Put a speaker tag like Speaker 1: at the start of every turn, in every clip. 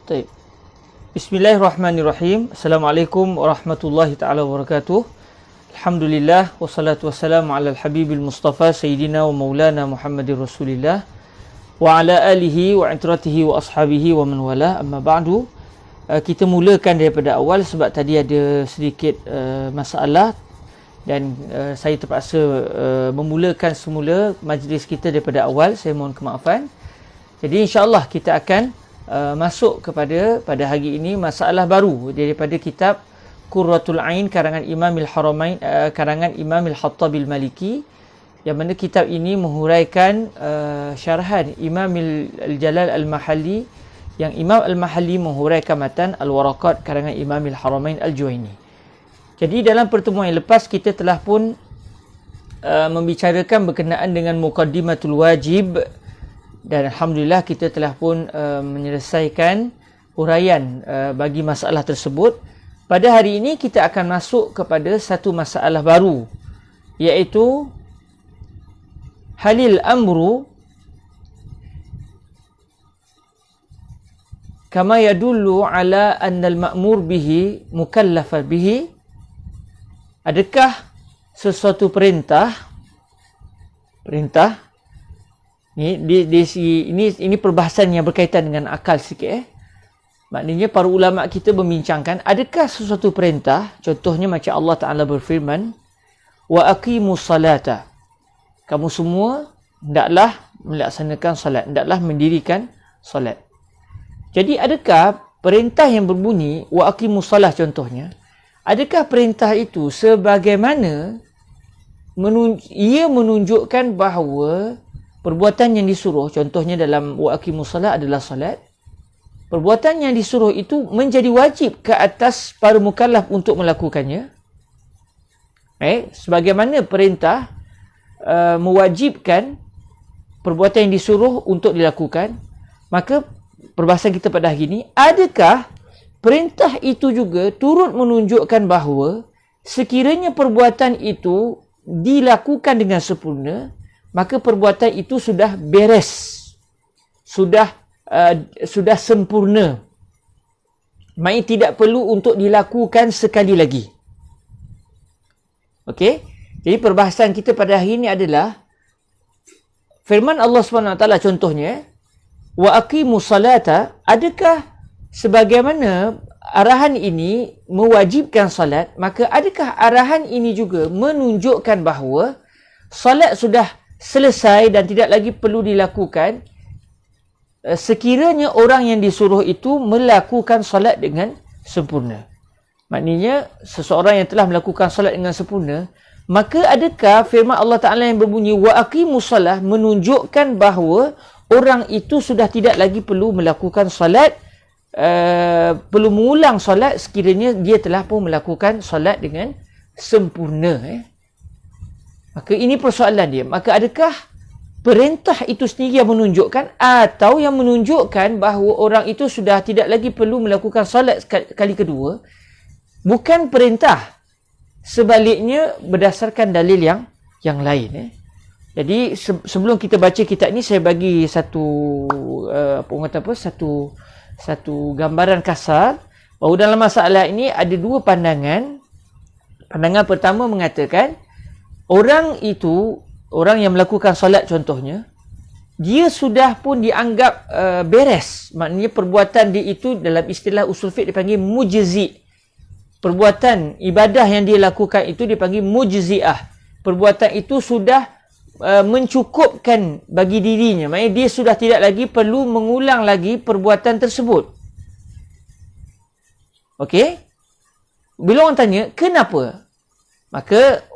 Speaker 1: Baik. Bismillahirrahmanirrahim. Assalamualaikum warahmatullahi taala wabarakatuh. Alhamdulillah wassalatu wassalamu ala al-habibil mustafa sayyidina wa maulana Muhammadir Rasulillah wa ala alihi wa itratihi wa ashabihi wa man wala. Amma ba'du. Kita mulakan daripada awal sebab tadi ada sedikit masalah dan saya terpaksa memulakan semula majlis kita daripada awal. Saya mohon kemaafan. Jadi insya-Allah kita akan masuk pada hari ini masalah baru daripada kitab Qurratul Ain karangan Imam Al-Haramain, karangan Imam Al-Khattabi Al-Maliki, yang mana kitab ini menghuraikan syarahan Imam Al-Jalal Al-Mahalli, yang Imam Al-Mahalli menghuraikan matan Al-Waraqat karangan Imam Al-Haramain Al-Juwaini. Jadi dalam pertemuan yang lepas kita telah pun membicarakan berkenaan dengan Muqaddimatul Wajib, dan Alhamdulillah kita telah pun menyelesaikan huraian bagi masalah tersebut. Pada hari ini kita akan masuk kepada satu masalah baru, iaitu halil amru kama yadullu ala annal ma'mur bihi mukallaf bihi. Adakah sesuatu perintah ini perbahasan yang berkaitan dengan akal sikit. Maknanya para ulama kita membincangkan, adakah sesuatu perintah, contohnya macam Allah Ta'ala berfirman, wa aqimus salata, kamu semua hendaklah melaksanakan salat, hendaklah mendirikan salat. Jadi adakah perintah yang berbunyi wa aqimus salah contohnya, adakah perintah itu sebagaimana ia menunjukkan bahawa perbuatan yang disuruh, contohnya dalam wa aqimus salat adalah salat, perbuatan yang disuruh itu menjadi wajib ke atas para mukallaf untuk melakukannya. Sebagaimana perintah mewajibkan perbuatan yang disuruh untuk dilakukan, maka perbahasan kita pada hari ini, adakah perintah itu juga turut menunjukkan bahawa sekiranya perbuatan itu dilakukan dengan sempurna, maka perbuatan itu sudah beres, sudah sempurna. Maksudnya tidak perlu untuk dilakukan sekali lagi. Okey? Jadi perbahasan kita pada hari ini adalah firman Allah SWT contohnya, wa aqimus salata, adakah sebagaimana arahan ini mewajibkan salat, maka adakah arahan ini juga menunjukkan bahawa salat sudah selesai dan tidak lagi perlu dilakukan sekiranya orang yang disuruh itu melakukan salat dengan sempurna. Maknanya seseorang yang telah melakukan salat dengan sempurna, maka adakah firman Allah Ta'ala yang berbunyi wa aqimus salah menunjukkan bahawa orang itu sudah tidak lagi perlu melakukan salat, perlu mengulang salat sekiranya dia telah pun melakukan salat dengan sempurna. Maka ini persoalan dia. Maka adakah perintah itu sendiri yang menunjukkan, atau yang menunjukkan bahawa orang itu sudah tidak lagi perlu melakukan salat kali kedua, bukan perintah, sebaliknya berdasarkan dalil yang lain. Jadi sebelum kita baca kitab ni, saya bagi satu gambaran kasar bahawa dalam masalah ini ada dua pandangan. Pandangan pertama mengatakan, orang yang melakukan solat contohnya, dia sudah pun dianggap beres. Maknanya perbuatan dia itu dalam istilah usul fiqh dipanggil mujzi'. Perbuatan ibadah yang dia lakukan itu dipanggil mujzi'ah. Perbuatan itu sudah mencukupkan bagi dirinya. Maknanya dia sudah tidak lagi perlu mengulang lagi perbuatan tersebut. Okey? Bila orang tanya, kenapa? Maka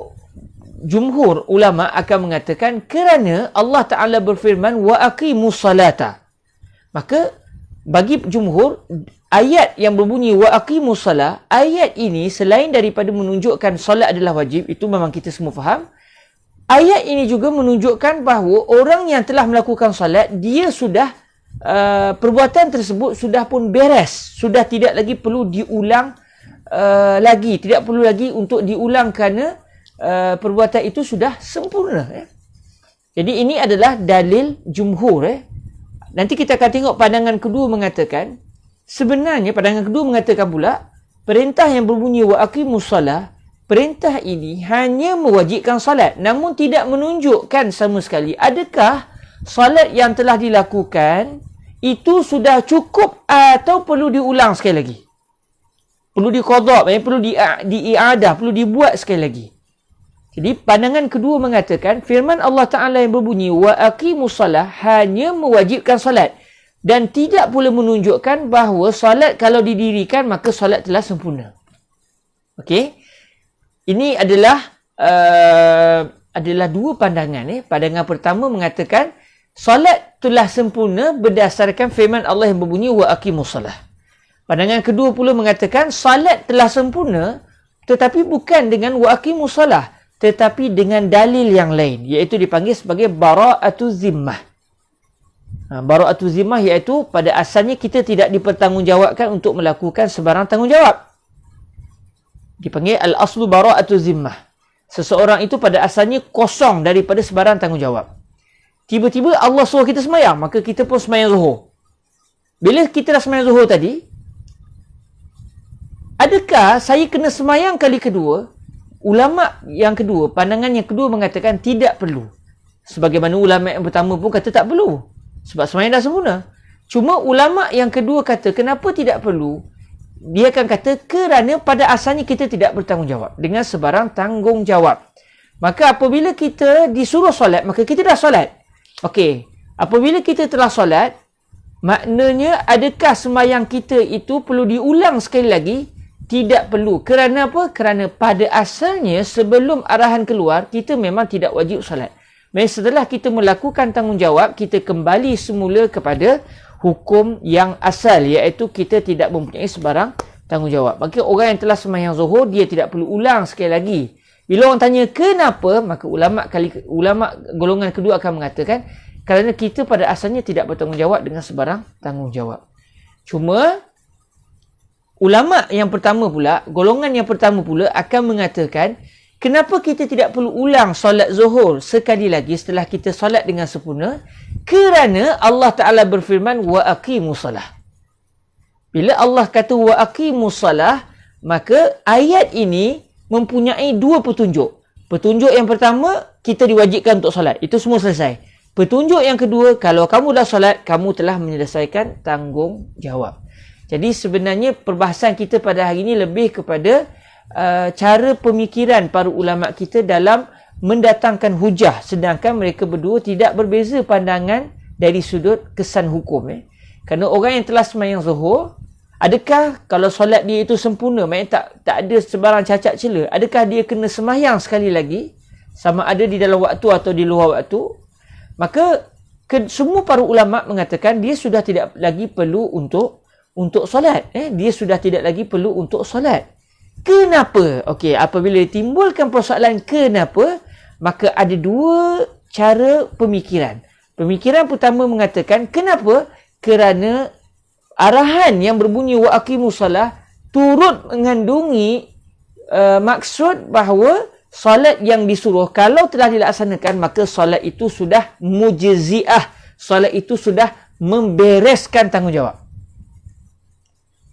Speaker 1: jumhur ulama akan mengatakan kerana Allah Ta'ala berfirman wa aqimus salata. Maka bagi jumhur, ayat yang berbunyi wa aqimus salah, ayat ini selain daripada menunjukkan salat adalah wajib, itu memang kita semua faham, ayat ini juga menunjukkan bahawa orang yang telah melakukan salat, dia sudah perbuatan tersebut sudah pun beres, sudah tidak lagi perlu diulang lagi, tidak perlu lagi untuk diulang kerana perbuatan itu sudah sempurna. Jadi ini adalah dalil jumhur. Nanti kita akan tengok pandangan kedua mengatakan sebenarnya pandangan kedua mengatakan pula, perintah yang berbunyi wa aqimus salah, perintah ini hanya mewajibkan salat, namun tidak menunjukkan sama sekali adakah salat yang telah dilakukan itu sudah cukup atau perlu diulang sekali lagi. Perlu diqadha, perlu diiadah, perlu dibuat sekali lagi. Jadi pandangan kedua mengatakan firman Allah Ta'ala yang berbunyi wa aqimus salah hanya mewajibkan salat dan tidak pula menunjukkan bahawa salat kalau didirikan maka salat telah sempurna. Okey. Ini adalah dua pandangan. Pandangan pertama mengatakan salat telah sempurna berdasarkan firman Allah yang berbunyi wa aqimus salah. Pandangan kedua pula mengatakan salat telah sempurna tetapi bukan dengan wa aqimus salah, tetapi dengan dalil yang lain, iaitu dipanggil sebagai bara'atuz zimmah. Bara'atuz zimmah iaitu pada asalnya kita tidak dipertanggungjawabkan untuk melakukan sebarang tanggungjawab. Dipanggil al-aslu bara'atuz zimmah. Seseorang itu pada asalnya kosong daripada sebarang tanggungjawab. Tiba-tiba Allah suruh kita semayang, maka kita pun semayang zuhur. Bila kita dah semayang zuhur tadi, adakah saya kena semayang kali kedua? Ulama yang kedua, pandangan yang kedua mengatakan tidak perlu. Sebagaimana ulama yang pertama pun kata tak perlu. Sebab semayang dah sempurna. Cuma ulama yang kedua kata kenapa tidak perlu? Dia akan kata kerana pada asalnya kita tidak bertanggungjawab dengan sebarang tanggungjawab. Maka apabila kita disuruh solat, maka kita dah solat. Okey, apabila kita telah solat, maknanya adakah semayang kita itu perlu diulang sekali lagi? Tidak perlu. Kerana apa? Kerana pada asalnya sebelum arahan keluar, kita memang tidak wajib salat. Setelah kita melakukan tanggungjawab, kita kembali semula kepada hukum yang asal, iaitu kita tidak mempunyai sebarang tanggungjawab. Maka orang yang telah sembahyang zuhur, dia tidak perlu ulang sekali lagi. Bila orang tanya kenapa, maka ulama golongan kedua akan mengatakan kerana kita pada asalnya tidak bertanggungjawab dengan sebarang tanggungjawab. Cuma ulama yang pertama pula, golongan yang pertama pula akan mengatakan kenapa kita tidak perlu ulang solat zuhur sekali lagi setelah kita solat dengan sempurna? Kerana Allah Ta'ala berfirman wa aqimus salah. Bila Allah kata wa aqimus salah, maka ayat ini mempunyai dua petunjuk. Petunjuk yang pertama, kita diwajibkan untuk solat. Itu semua selesai. Petunjuk yang kedua, kalau kamu dah solat, kamu telah menyelesaikan tanggungjawab. Jadi sebenarnya perbahasan kita pada hari ini lebih kepada cara pemikiran para ulama kita dalam mendatangkan hujah, sedangkan mereka berdua tidak berbeza pandangan dari sudut kesan hukum. Kerana orang yang telah sembahyang zuhur, adakah kalau solat dia itu sempurna, maknanya tak ada sebarang cacat cela, adakah dia kena sembahyang sekali lagi sama ada di dalam waktu atau di luar waktu? Maka semua para ulama mengatakan dia sudah tidak lagi perlu untuk solat. Dia sudah tidak lagi perlu untuk solat. Kenapa? Okey, apabila ditimbulkan persoalan kenapa, maka ada dua cara pemikiran. Pemikiran pertama mengatakan kenapa? Kerana arahan yang berbunyi wa aqimus salah turut mengandungi maksud bahawa solat yang disuruh kalau telah dilaksanakan, maka solat itu sudah mujziah. Solat itu sudah membereskan tanggungjawab.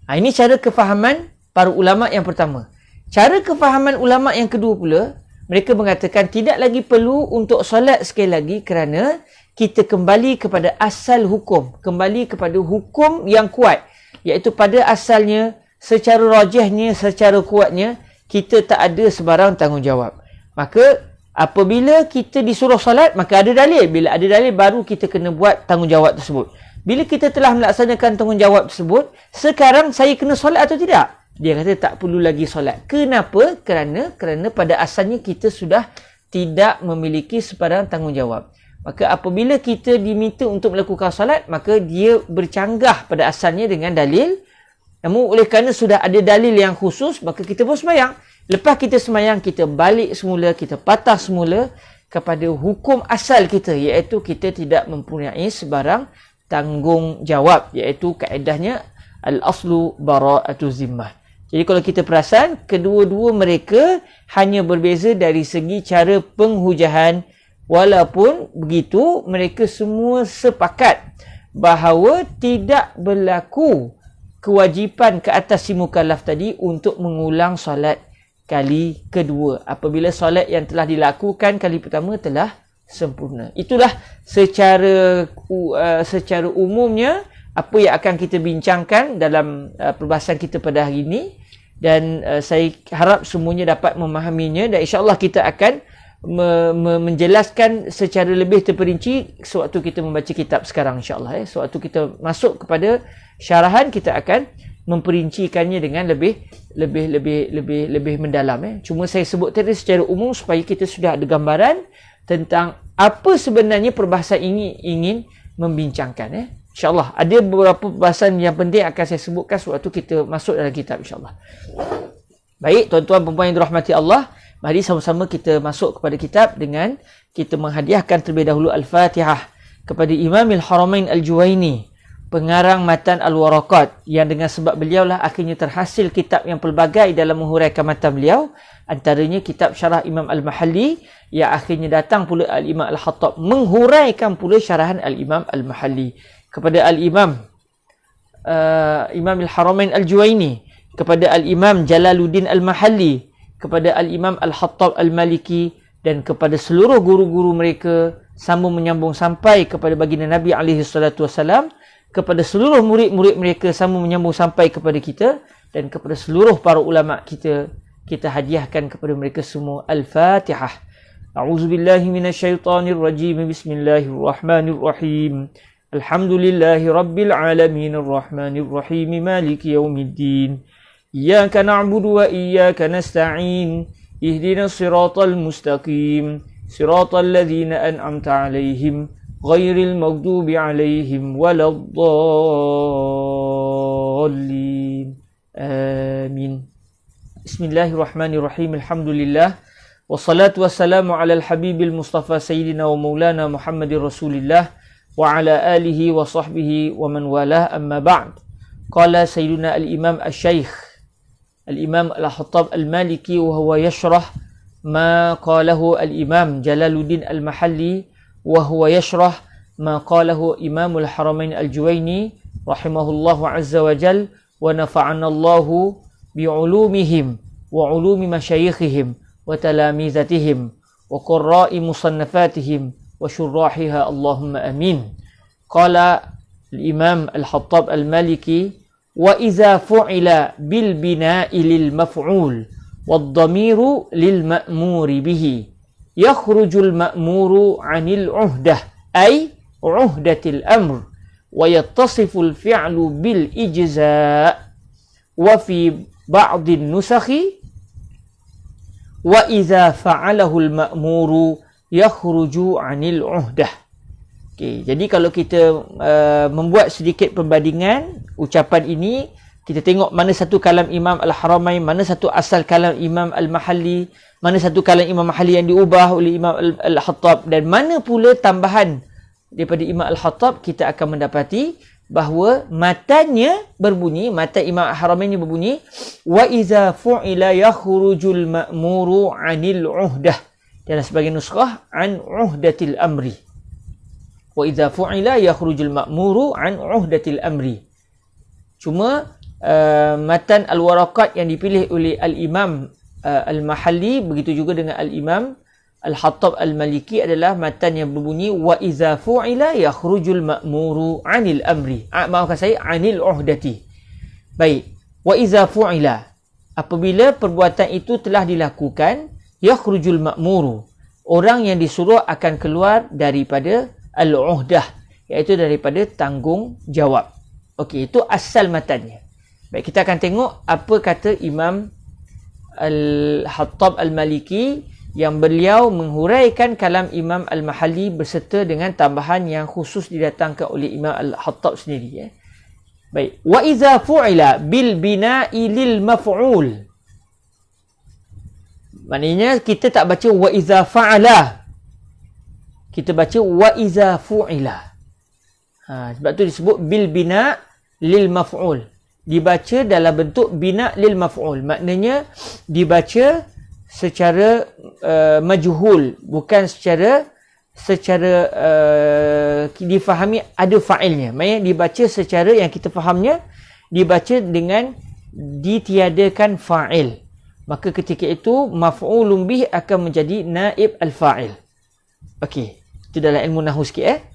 Speaker 1: Ini cara kefahaman para ulama yang pertama. Cara kefahaman ulama yang kedua pula, mereka mengatakan tidak lagi perlu untuk solat sekali lagi kerana kita kembali kepada asal hukum. Kembali kepada hukum yang kuat. Iaitu pada asalnya, secara rajihnya, secara kuatnya, kita tak ada sebarang tanggungjawab. Maka apabila kita disuruh solat, maka ada dalil. Bila ada dalil, baru kita kena buat tanggungjawab tersebut. Bila kita telah melaksanakan tanggungjawab tersebut, sekarang saya kena solat atau tidak? Dia kata tak perlu lagi solat. Kenapa? Kerana pada asalnya kita sudah tidak memiliki sebarang tanggungjawab. Maka apabila kita diminta untuk melakukan solat, maka dia bercanggah pada asalnya dengan dalil. Namun oleh kerana sudah ada dalil yang khusus, maka kita pun sembahyang. Lepas kita sembahyang, kita balik semula, kita patah semula kepada hukum asal kita, iaitu kita tidak mempunyai sebarang tanggungjawab, iaitu kaedahnya al-aslu bara'atuz zimmah. Jadi kalau kita perasan, kedua-dua mereka hanya berbeza dari segi cara penghujahan. Walaupun begitu, mereka semua sepakat bahawa tidak berlaku kewajipan ke atas si mukallaf tadi untuk mengulang solat kali kedua apabila solat yang telah dilakukan kali pertama telah sempurna. Itulah secara umumnya apa yang akan kita bincangkan dalam perbahasan kita pada hari ini, dan saya harap semuanya dapat memahaminya, dan insya-Allah kita akan menjelaskan secara lebih terperinci sewaktu kita membaca kitab sekarang, insya-Allah. Sewaktu kita masuk kepada syarahan, kita akan memperincikannya dengan lebih mendalam. Cuma saya sebut tadi secara umum supaya kita sudah ada gambaran tentang apa sebenarnya perbahasan ini ingin membincangkan. InsyaAllah ada beberapa perbahasan yang penting akan saya sebutkan sewaktu kita masuk dalam kitab, insyaAllah. Baik, tuan-tuan perempuan yang dirahmati Allah, mari sama-sama kita masuk kepada kitab dengan kita menghadiahkan terlebih dahulu Al-Fatihah kepada Imamul Haramain Al-Juwaini, pengarang matan Al-Waraqat, yang dengan sebab beliau lah akhirnya terhasil kitab yang pelbagai dalam menghuraikan matan beliau. Antaranya kitab Syarah Imam Al-Mahalli, yang akhirnya datang pula Al-Imam Al-Khattab menghuraikan pula syarahan Al-Imam Al-Mahalli. Kepada Al-Imam Imam Al-Haramain Al-Juwaini, kepada Al-Imam Jalaluddin Al-Mahalli, kepada Al-Imam Al-Khattab Al-Maliki, dan kepada seluruh guru-guru mereka sambung menyambung sampai kepada baginda Nabi SAW, kepada seluruh murid-murid mereka sambung menyambung sampai kepada kita, dan kepada seluruh para ulama kita hadiahkan kepada mereka semua Al-Fatihah. A'udzubillahi minasyaitonirrajim. Bismillahirrahmanirrahim. Alhamdulillahi rabbil alamin arrahmanir rahim maliki yaumiddin. Iyyaka na'budu wa iyyaka nasta'in. Ihdinas siratal mustaqim. Siratal ladzina an'amta 'alaihim ghairil maghdubi 'alaihim waladdallin. Amin. Bismillahirrahmanirrahim. Alhamdulillah. Wassalatu wassalamu ala al-habibil mustafa sayyidina wa maulana Muhammadir Rasulillah wa ala alihi wa sahbihi wa man walah, amma ba'd. Qala sayyiduna al-imam al-syaikh al-imam al-Khattab al-Maliki wa huwa yashrah ma qalahu al-imam Jalaluddin al-Mahalli wa huwa yashrah ma qalahu Imamul Haramain Al-Juwaini rahimahullahu azza wa jal, wa nafa'ana Allahu bi'ulumihim wa ulumi masyayikhihim wa talamizatihim wa qurra'i musannafatihim wa syurrahiha, Allahumma amin. Qala al-Imam Al-Khattab Al-Maliki, wa iza fu'ila bil bina'i lil maf'ul wad dhamiru lil ma'muri bihi yakhrujul ma'muru 'anil 'uhdah ay 'uhdatil amr wa yattasiful fi'lu bil ijza', wa fi ba'din nusakhi wa iza fa'alahu al ma'muru yakhruju 'anil 'uhdah. Okey, jadi kalau kita membuat sedikit perbandingan ucapan ini, kita tengok mana satu kalam Imam Al-Haramain, mana satu asal kalam Imam Al-Mahalli, mana satu kalam Imam Mahalli yang diubah oleh Imam Al-Khattab, dan mana pula tambahan daripada Imam Al-Khattab, kita akan mendapati bahawa matanya berbunyi, matan Imam Al-Haramain ini berbunyi, wa iza fu'ila yakhrujul ma'muru 'anil 'uhdah. Dalam sebagian nuskhah an 'uhdatil amri. Wa idza fu'ila yakhrujul ma'muru an 'uhdatil amri. Cuma matan Al-Waraqat yang dipilih oleh Al-Imam Al-Mahalli, begitu juga dengan Al-Imam Al-Khattab Al-Maliki, adalah matan yang berbunyi wa idza fu'ila yakhrujul ma'muru 'anil amri. Maafkan saya, 'anil 'uhdati. Baik. Wa idza fu'ila, apabila perbuatan itu telah dilakukan, yakhrujul ma'muru, orang yang disuruh akan keluar daripada al-'uhdah, iaitu daripada tanggungjawab. Okey, itu asal matannya. Baik, kita akan tengok apa kata Imam Al-Khattab Al-Maliki, yang beliau menghuraikan kalam Imam Al-Mahalli berserta dengan tambahan yang khusus didatangkan oleh Imam Al-Khattab sendiri. Baik, wa iza fu'ila bil bina'i lil maf'ul. Maknanya kita tak baca wa iza fa'ala, kita baca wa iza fu'ila. Sebab tu disebut bil bina' lil maf'ul. Dibaca dalam bentuk bina' lil maf'ul. Maknanya dibaca secara majhul, bukan secara difahami ada fa'ilnya. Maksudnya dibaca secara yang kita fahamnya, dibaca dengan ditiadakan fa'il. Maka ketika itu maf'ulun bih akan menjadi naib al-fa'il. Okey, itu dalam ilmu nahwu sikit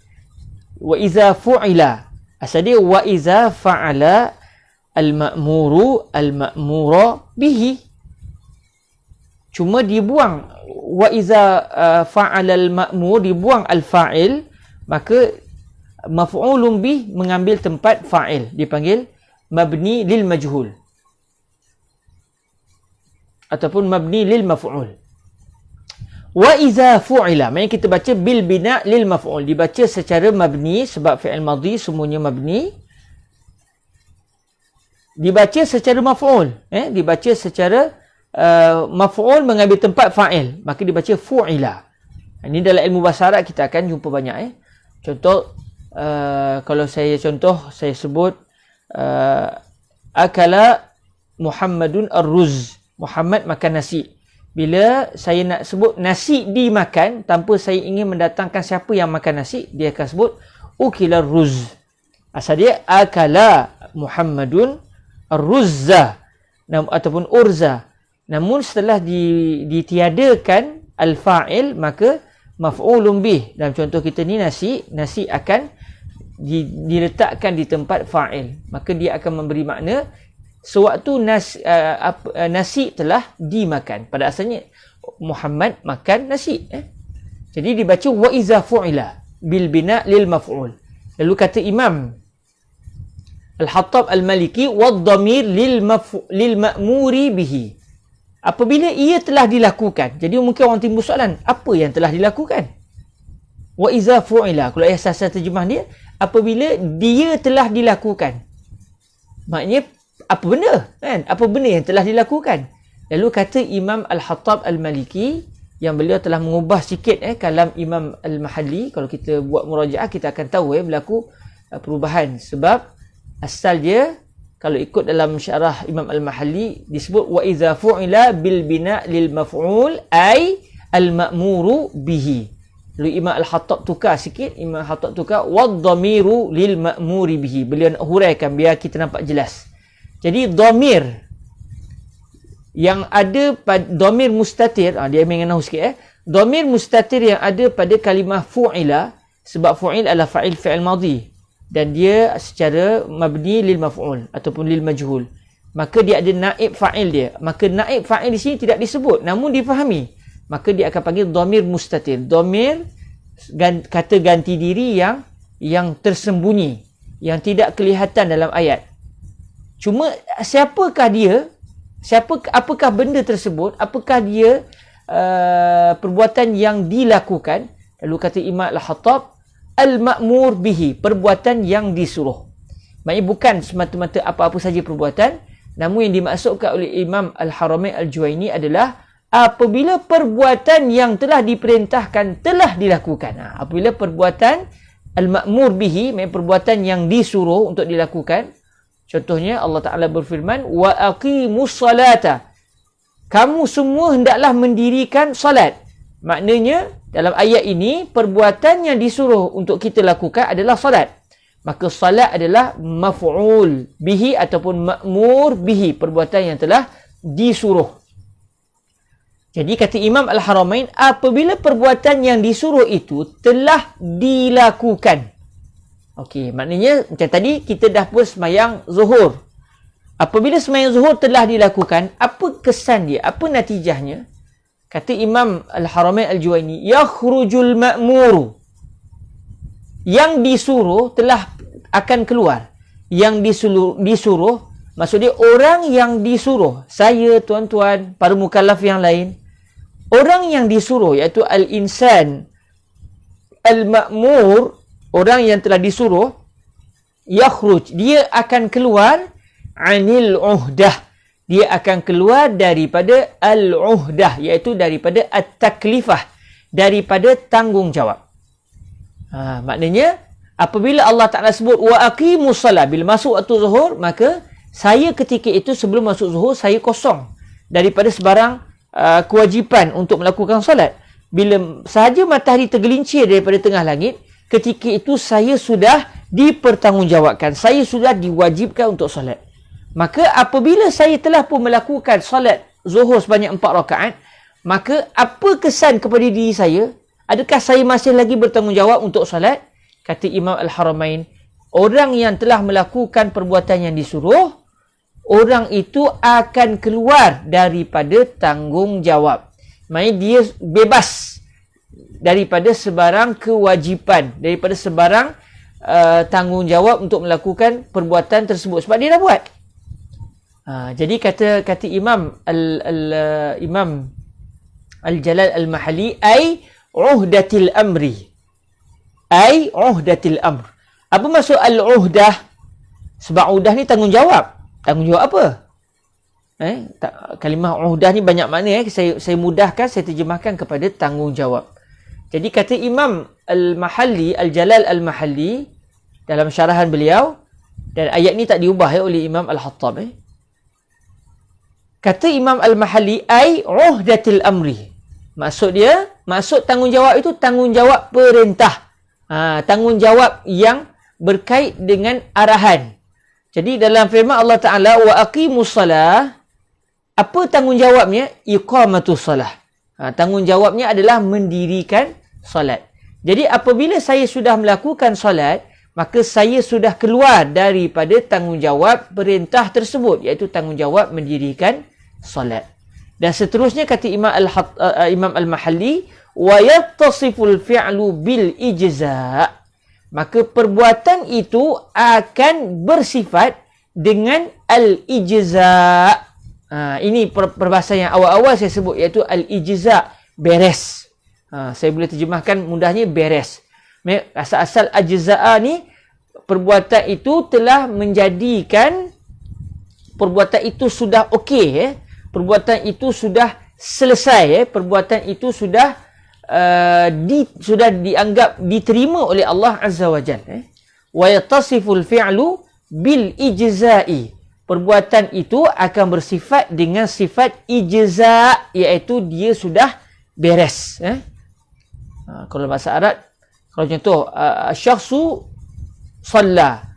Speaker 1: Wa iza fu'ila. Asal dia wa iza fa'ala al-ma'muru al-ma'mura bihi. Cuma dibuang wa iza fa'ala al-ma'mur, dibuang al-fa'il, maka maf'ulun bih mengambil tempat fa'il, dipanggil mabni lil majhul ataupun mabni lil maf'ul. Wa iza fu'ila, maknanya kita baca bil bina lil maf'ul, dibaca secara mabni sebab fi'il madhi semuanya mabni, dibaca secara maf'ul, dibaca secara maf'ul mengambil tempat fa'il, maka dibaca fu'ila. Ini dalam ilmu bahasa Arab kita akan jumpa banyak. Contoh, kalau saya sebut akala Muhammadun ar-ruz, Muhammad makan nasi. Bila saya nak sebut nasi dimakan tanpa saya ingin mendatangkan siapa yang makan nasi, dia akan sebut ukila ruz. Asal dia akala Muhammadun ar-ruzza ataupun urza. Namun setelah ditiadakan al-fa'il, maka maf'ulun bih. Dalam contoh kita ni nasi akan diletakkan di tempat fa'il. Maka dia akan memberi makna sewaktu nasi telah dimakan. Pada asalnya Muhammad makan nasi. Jadi dibaca wa iza fu'ila bil bina lil maf'ul. Lalu kata Imam Al-Hattab Al-Maliki wad dhamir lil ma'muri bihi. Apabila ia telah dilakukan. Jadi mungkin orang timbul soalan, apa yang telah dilakukan? Wa iza fu'ila. Kalau ayat asas terjemah dia, apabila dia telah dilakukan. Maknanya apa benda? Kan? Apa benda yang telah dilakukan? Lalu kata Imam Al-Hattab Al-Maliki, yang beliau telah mengubah sikit kalam Imam Al-Mahalli. Kalau kita buat murajaah, kita akan tahu berlaku perubahan. Sebab asal dia, kalau ikut dalam syarah Imam Al-Mahalli, disebut wa iza fu'ila bil bina lil maf'ul ay al-ma'muru bihi. Lalu Imam Al-Hattab tukar sikit, Imam Al-Hattab tukar wad dhamiru lil ma'muri bihi. Beliau nak huraikan biar kita nampak jelas. Jadi dhamir yang ada pada dhamir mustatir, dia ambil dengan nahu sikit dhamir mustatir yang ada pada kalimah fu'ila, sebab fu'il adalah fa'il fi'il madhi dan dia secara mabni lil maf'ul ataupun lil majhul, maka dia ada naib fa'il dia. Maka naib fa'il di sini tidak disebut namun difahami, maka dia akan panggil dhamir mustatir. Dhamir kata ganti diri yang tersembunyi, yang tidak kelihatan dalam ayat. Cuma siapakah dia? Apakah benda tersebut? Apakah dia perbuatan yang dilakukan? Lalu kata Imam Al-Hattab, al-ma'mur bihi, perbuatan yang disuruh. Maksudnya bukan semata-mata apa-apa saja perbuatan, namun yang dimaksudkan oleh Imam Al-Haramain Al-Juwaini adalah apabila perbuatan yang telah diperintahkan telah dilakukan. Apabila perbuatan al-ma'mur bihi, maksudnya perbuatan yang disuruh untuk dilakukan. Contohnya Allah Ta'ala berfirman, wa aqimus salata, kamu semua hendaklah mendirikan salat. Maknanya dalam ayat ini perbuatan yang disuruh untuk kita lakukan adalah salat. Maka salat adalah maf'ul bihi ataupun ma'mur bihi, perbuatan yang telah disuruh. Jadi kata Imam Al-Haramain, apabila perbuatan yang disuruh itu telah dilakukan. Okey, maknanya macam tadi kita dah pun semayang zuhur. Apabila semayang zuhur telah dilakukan, apa kesan dia? Apa natijahnya? Kata Imam Al-Haramain Al-Juwaini, yakhrujul ma'muru. Yang disuruh telah akan keluar. Yang disuruh, maksudnya orang yang disuruh. Saya, tuan-tuan, para mukallaf yang lain. Orang yang disuruh, iaitu al-insan al-ma'mur, orang yang telah disuruh, yakhruj, dia akan keluar anil uhdah, dia akan keluar daripada al-uhdah, iaitu daripada at-taklifah, daripada tanggungjawab. Maknanya apabila Allah Ta'ala sebut wa aqimus salat, bila masuk waktu zuhur, maka saya ketika itu sebelum masuk zuhur saya kosong daripada sebarang kewajipan untuk melakukan solat. Bila sahaja matahari tergelincir daripada tengah langit, ketika itu saya sudah dipertanggungjawabkan, saya sudah diwajibkan untuk solat. Maka apabila saya telah pun melakukan solat zuhur sebanyak 4 rakaat, maka apa kesan kepada diri saya? Adakah saya masih lagi bertanggungjawab untuk solat? Kata Imam Al-Haramain, orang yang telah melakukan perbuatan yang disuruh, orang itu akan keluar daripada tanggungjawab. Maksudnya dia bebas daripada sebarang kewajipan, daripada sebarang tanggungjawab untuk melakukan perbuatan tersebut sebab dia dah buat. Jadi kata Imam Imam Al-Jalal Al-Mahalli, ay uhdatil amri. Ay uhdatil amr. Apa maksud al-uhdah? Sebab uhdah ni tanggungjawab. Tanggungjawab apa? Kalimah uhdah ni banyak makna. Saya mudahkan, saya terjemahkan kepada tanggungjawab. Jadi kata Imam Al-Mahalli, Al-Jalal Al-Mahalli dalam syarahan beliau, dan ayat ni tak diubah oleh Imam Al-Hattab. Kata Imam Al-Mahalli, ay uhdatil amri. Maksud tanggungjawab itu tanggungjawab perintah. Tanggungjawab yang berkait dengan arahan. Jadi dalam firman Allah Ta'ala, wa aqimus salah, apa tanggungjawabnya? Iqamatus salah. Tanggungjawabnya adalah mendirikan solat. Jadi apabila saya sudah melakukan solat, maka saya sudah keluar daripada tanggungjawab perintah tersebut, iaitu tanggungjawab mendirikan solat. Dan seterusnya kata Imam Al-Mahalli, wa yattasiful fi'lu bil ijza', maka perbuatan itu akan bersifat dengan al-ijza'. Ini perbahasan yang awal-awal saya sebut, iaitu al-ijza', beres. Saya boleh terjemahkan mudahnya beres. Asal-asal ajza'a ni, perbuatan itu telah menjadikan perbuatan itu sudah okey, perbuatan itu sudah selesai, perbuatan itu sudah dianggap diterima oleh Allah Azza wa Jalla. Wa yatasiful fi'lu bil ijza'i, perbuatan itu akan bersifat dengan sifat ijza', iaitu dia sudah beres. Kalau bahasa Arab, kalau contoh syakhsu salla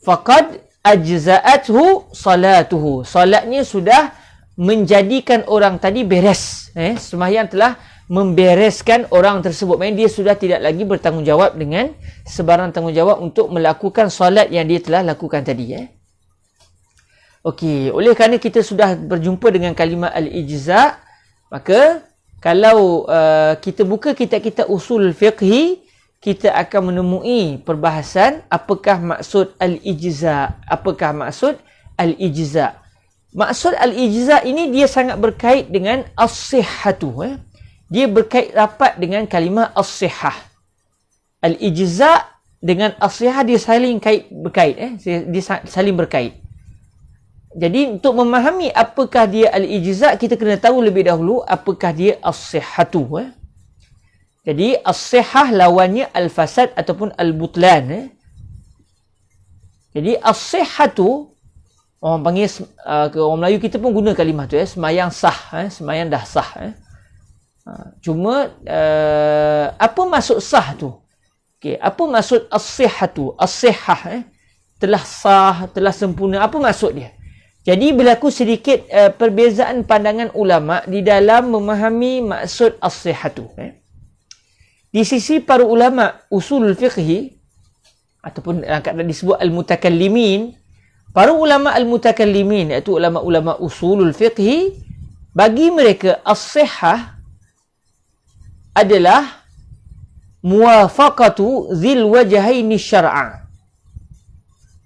Speaker 1: faqad ajza'athu salatuhu, salatnya sudah menjadikan orang tadi beres. Sembahyang telah membereskan orang tersebut. Maksudnya dia sudah tidak lagi bertanggungjawab dengan sebarang tanggungjawab untuk melakukan solat yang dia telah lakukan tadi. Okey, oleh kerana kita sudah berjumpa dengan kalimah al-ijza', maka kalau kita buka kitab-kitab usul fiqhi, kita akan menemui perbahasan apakah maksud al-ijza', apakah maksud al-ijza'. Maksud al-ijza' ini dia sangat berkait dengan as-sihhatu. Dia berkait rapat dengan kalimah as-sihhah. Al-ijza' dengan as-sihhah dia saling berkait. Dia saling berkait. Jadi untuk memahami apakah dia al-ijza', kita kena tahu lebih dahulu apakah dia as-sihhatu. Jadi as-sihhah lawannya al-fasad ataupun al-butlan. Jadi as-sihhatu, orang panggil, orang Melayu kita pun guna kalimah tu, semayang sah, semayang dah sah. Cuma apa maksud sah tu? Okey, apa maksud as-sihhatu? As-sihhah telah sah, telah sempurna. Apa maksud dia? Jadi berlaku sedikit perbezaan pandangan ulama di dalam memahami maksud as-sihhatu. Di sisi para ulama usul fiqhi ataupun kadang disebut al-mutakallimin, para ulama al-mutakallimin iaitu ulama-ulama usulul fiqhi, bagi mereka as-sihhah adalah muwafaqatu dzil wajhaini syar'a.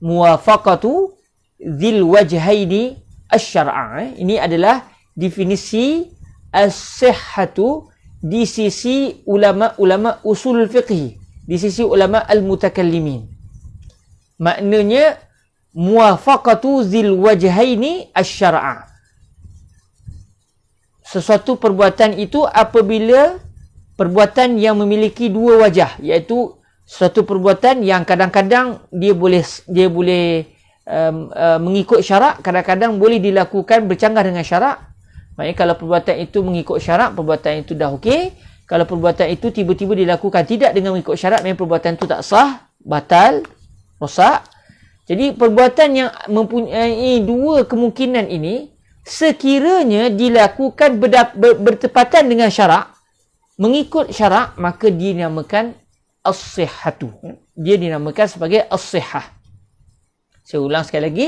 Speaker 1: Muwafaqatu dzil wajhaini asy-syar'a. Ini adalah definisi as-sihhatu di sisi ulama-ulama usul fiqh, di sisi ulama al-mutakallimin. Maknanya muwafaqatu dzil wajhaini asy-syar'a. Sesuatu perbuatan itu apabila perbuatan yang memiliki dua wajah, iaitu suatu perbuatan yang kadang-kadang dia boleh mengikut syarak, kadang-kadang boleh dilakukan bercanggah dengan syarak. Maksudnya kalau perbuatan itu mengikut syarak, perbuatan itu dah okey. Kalau perbuatan itu tiba-tiba dilakukan tidak dengan mengikut syarak, memang perbuatan itu tak sah, batal, rosak. Jadi perbuatan yang mempunyai dua kemungkinan ini, sekiranya dilakukan bertepatan dengan syarak, mengikut syarak, maka dinamakan as-sihhatu. Dia dinamakan sebagai as-sihhah. Saya ulang sekali lagi.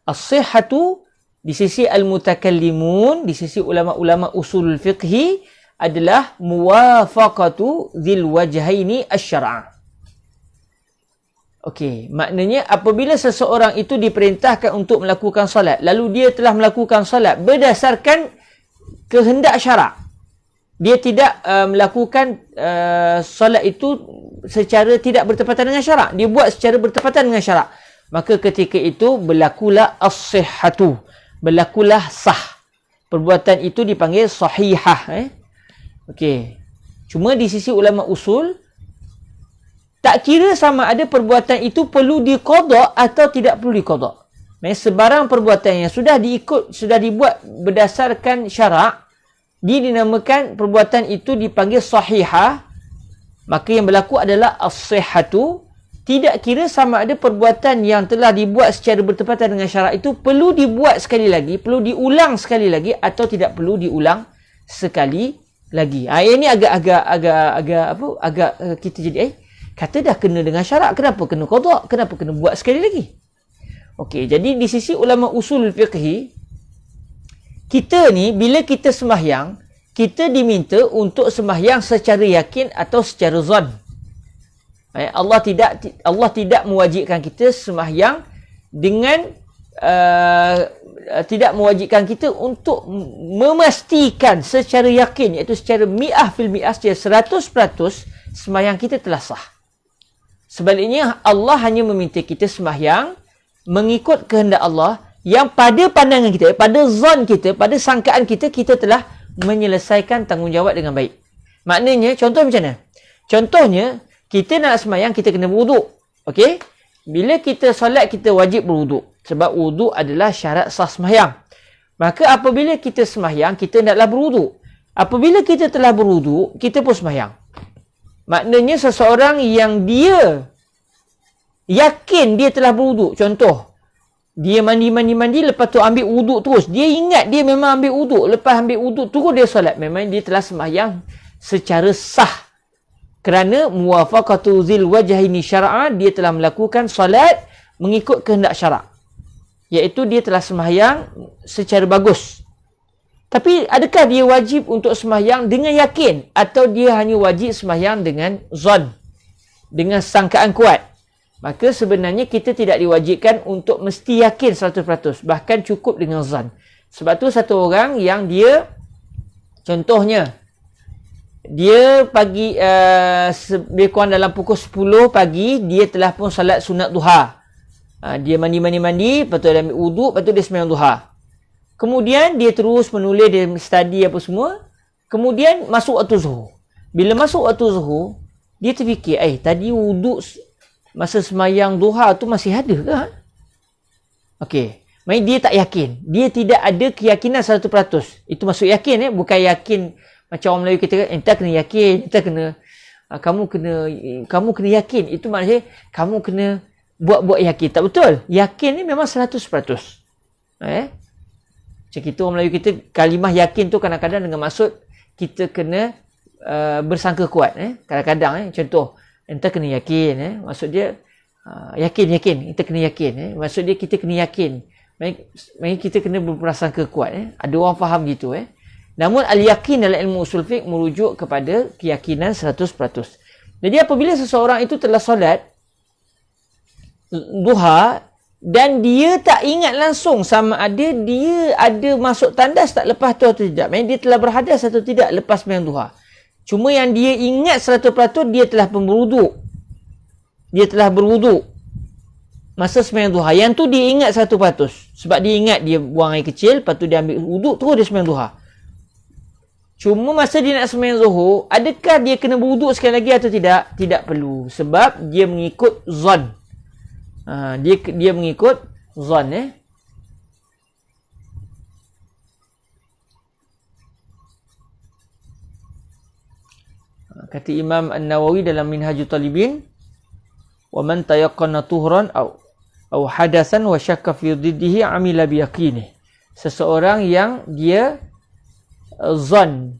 Speaker 1: As-sihhatu di sisi al-mutakallimun, di sisi ulama-ulama usul fiqhi adalah muwafaqatu dzil wajhaini asy-syar'a. Okey, maknanya apabila seseorang itu diperintahkan untuk melakukan solat, lalu dia telah melakukan solat berdasarkan kehendak syarak. Dia tidak melakukan solat itu secara tidak bertepatan dengan syarak. Dia buat secara bertepatan dengan syarak. Maka ketika itu berlakulah as-sihhatu. Berlakulah sah. Perbuatan itu dipanggil sahihah. Okey. Cuma di sisi ulama usul, tak kira sama ada perbuatan itu perlu diqada atau tidak perlu diqada. Sebarang perbuatan yang sudah dibuat berdasarkan syarak, dia dinamakan perbuatan itu dipanggil sahihah. Maka yang berlaku adalah as-sihhatu. Tidak kira sama ada perbuatan yang telah dibuat secara bertepatan dengan syarak itu perlu dibuat sekali lagi, perlu diulang sekali lagi atau tidak perlu diulang sekali lagi. Ini agak kita jadi kata dah kena dengan syarak, kenapa kena qada? Kenapa kena buat sekali lagi? Okey, jadi di sisi ulama usul fiqhi, kita ni bila kita sembahyang, kita diminta untuk sembahyang secara yakin atau secara zon. Allah tidak mewajibkan kita sembahyang dengan tidak mewajibkan kita untuk memastikan secara yakin, iaitu secara mi'ah fil mi'ah, secara 100% sembahyang kita telah sah. Sebaliknya Allah hanya meminta kita sembahyang mengikut kehendak Allah yang pada pandangan kita, pada zon kita, pada sangkaan kita, kita telah menyelesaikan tanggungjawab dengan baik. Maknanya, contoh macam mana? Contohnya, kita nak sembahyang, kita kena berwuduk. Okey? Bila kita solat, kita wajib berwuduk. Sebab wuduk adalah syarat sah sembahyang. Maka apabila kita sembahyang, kita hendaklah berwuduk. Apabila kita telah berwuduk, kita pun sembahyang. Maknanya seseorang yang dia yakin dia telah berwuduk. Contoh, dia mandi, lepas tu ambil wuduk terus. Dia ingat dia memang ambil wuduk. Lepas ambil wuduk, terus dia solat. Memang dia telah sembahyang secara sah. Kerana muwafaqatu zil wajhaini syar'a, dia telah melakukan solat mengikut kehendak syarak. Iaitu dia telah sembahyang secara bagus. Tapi adakah dia wajib untuk sembahyang dengan yakin? Atau dia hanya wajib sembahyang dengan zon? Dengan sangkaan kuat? Maka sebenarnya kita tidak diwajibkan untuk mesti yakin 100%. Bahkan cukup dengan zon. Sebab tu satu orang yang dia, contohnya, dia pagi, lebih kurang dalam pukul 10 pagi, dia telah pun salat sunat duha. Dia mandi, lepas tu dia ambil wuduk, lepas tu dia sembahyang duha. Kemudian dia terus menulis, dia study apa semua. Kemudian masuk waktu zuhur. Bila masuk waktu zuhur, dia terfikir, tadi wuduk masa sembahyang duha tu masih ada ke? Okey. Maksudnya dia tak yakin. Dia tidak ada keyakinan 100%. Itu maksud yakin, bukan yakin macam orang Melayu kita, entah kena yakin, entah kena kamu kena yakin. Itu maksudnya kamu kena buat yakin. Tak betul. Yakin ni memang 100%. Macam kita orang Melayu kita, kalimah yakin tu kadang-kadang dengan maksud kita kena bersangka kuat. Kadang-kadang contoh, entah kena yakin. Maksud dia yakin. Kita kena yakin. Maksud dia kita kena yakin. Maksudnya kita kena berprasangka kuat. Ada orang faham gitu. Namun al-yakin dalam ilmu usul fiqh merujuk kepada keyakinan 100%. Jadi apabila seseorang itu telah solat duha dan dia tak ingat langsung sama ada dia ada masuk tandas tak lepas tu atau tidak. Maksudnya dia telah berhadas atau tidak lepas sembahyang duha. Cuma yang dia ingat 100% dia telah berwuduk. Dia telah berwuduk masa sembahyang duha. Yang tu dia ingat 100%. Sebab dia ingat dia buang air kecil, lepas tu dia ambil wuduk, terus dia sembahyang duha. Cuma masa dia nak sembahyang zuhur, adakah dia kena berwuduk sekali lagi atau tidak? Tidak perlu. Sebab dia mengikut zon. Dia mengikut zon. Kata Imam An-Nawawi dalam Minhajul Talibin, wa man tayaqqana tuhran Aw hadasan wa syakka fi dhiddihi amila bi yaqini. Seseorang yang dia zon,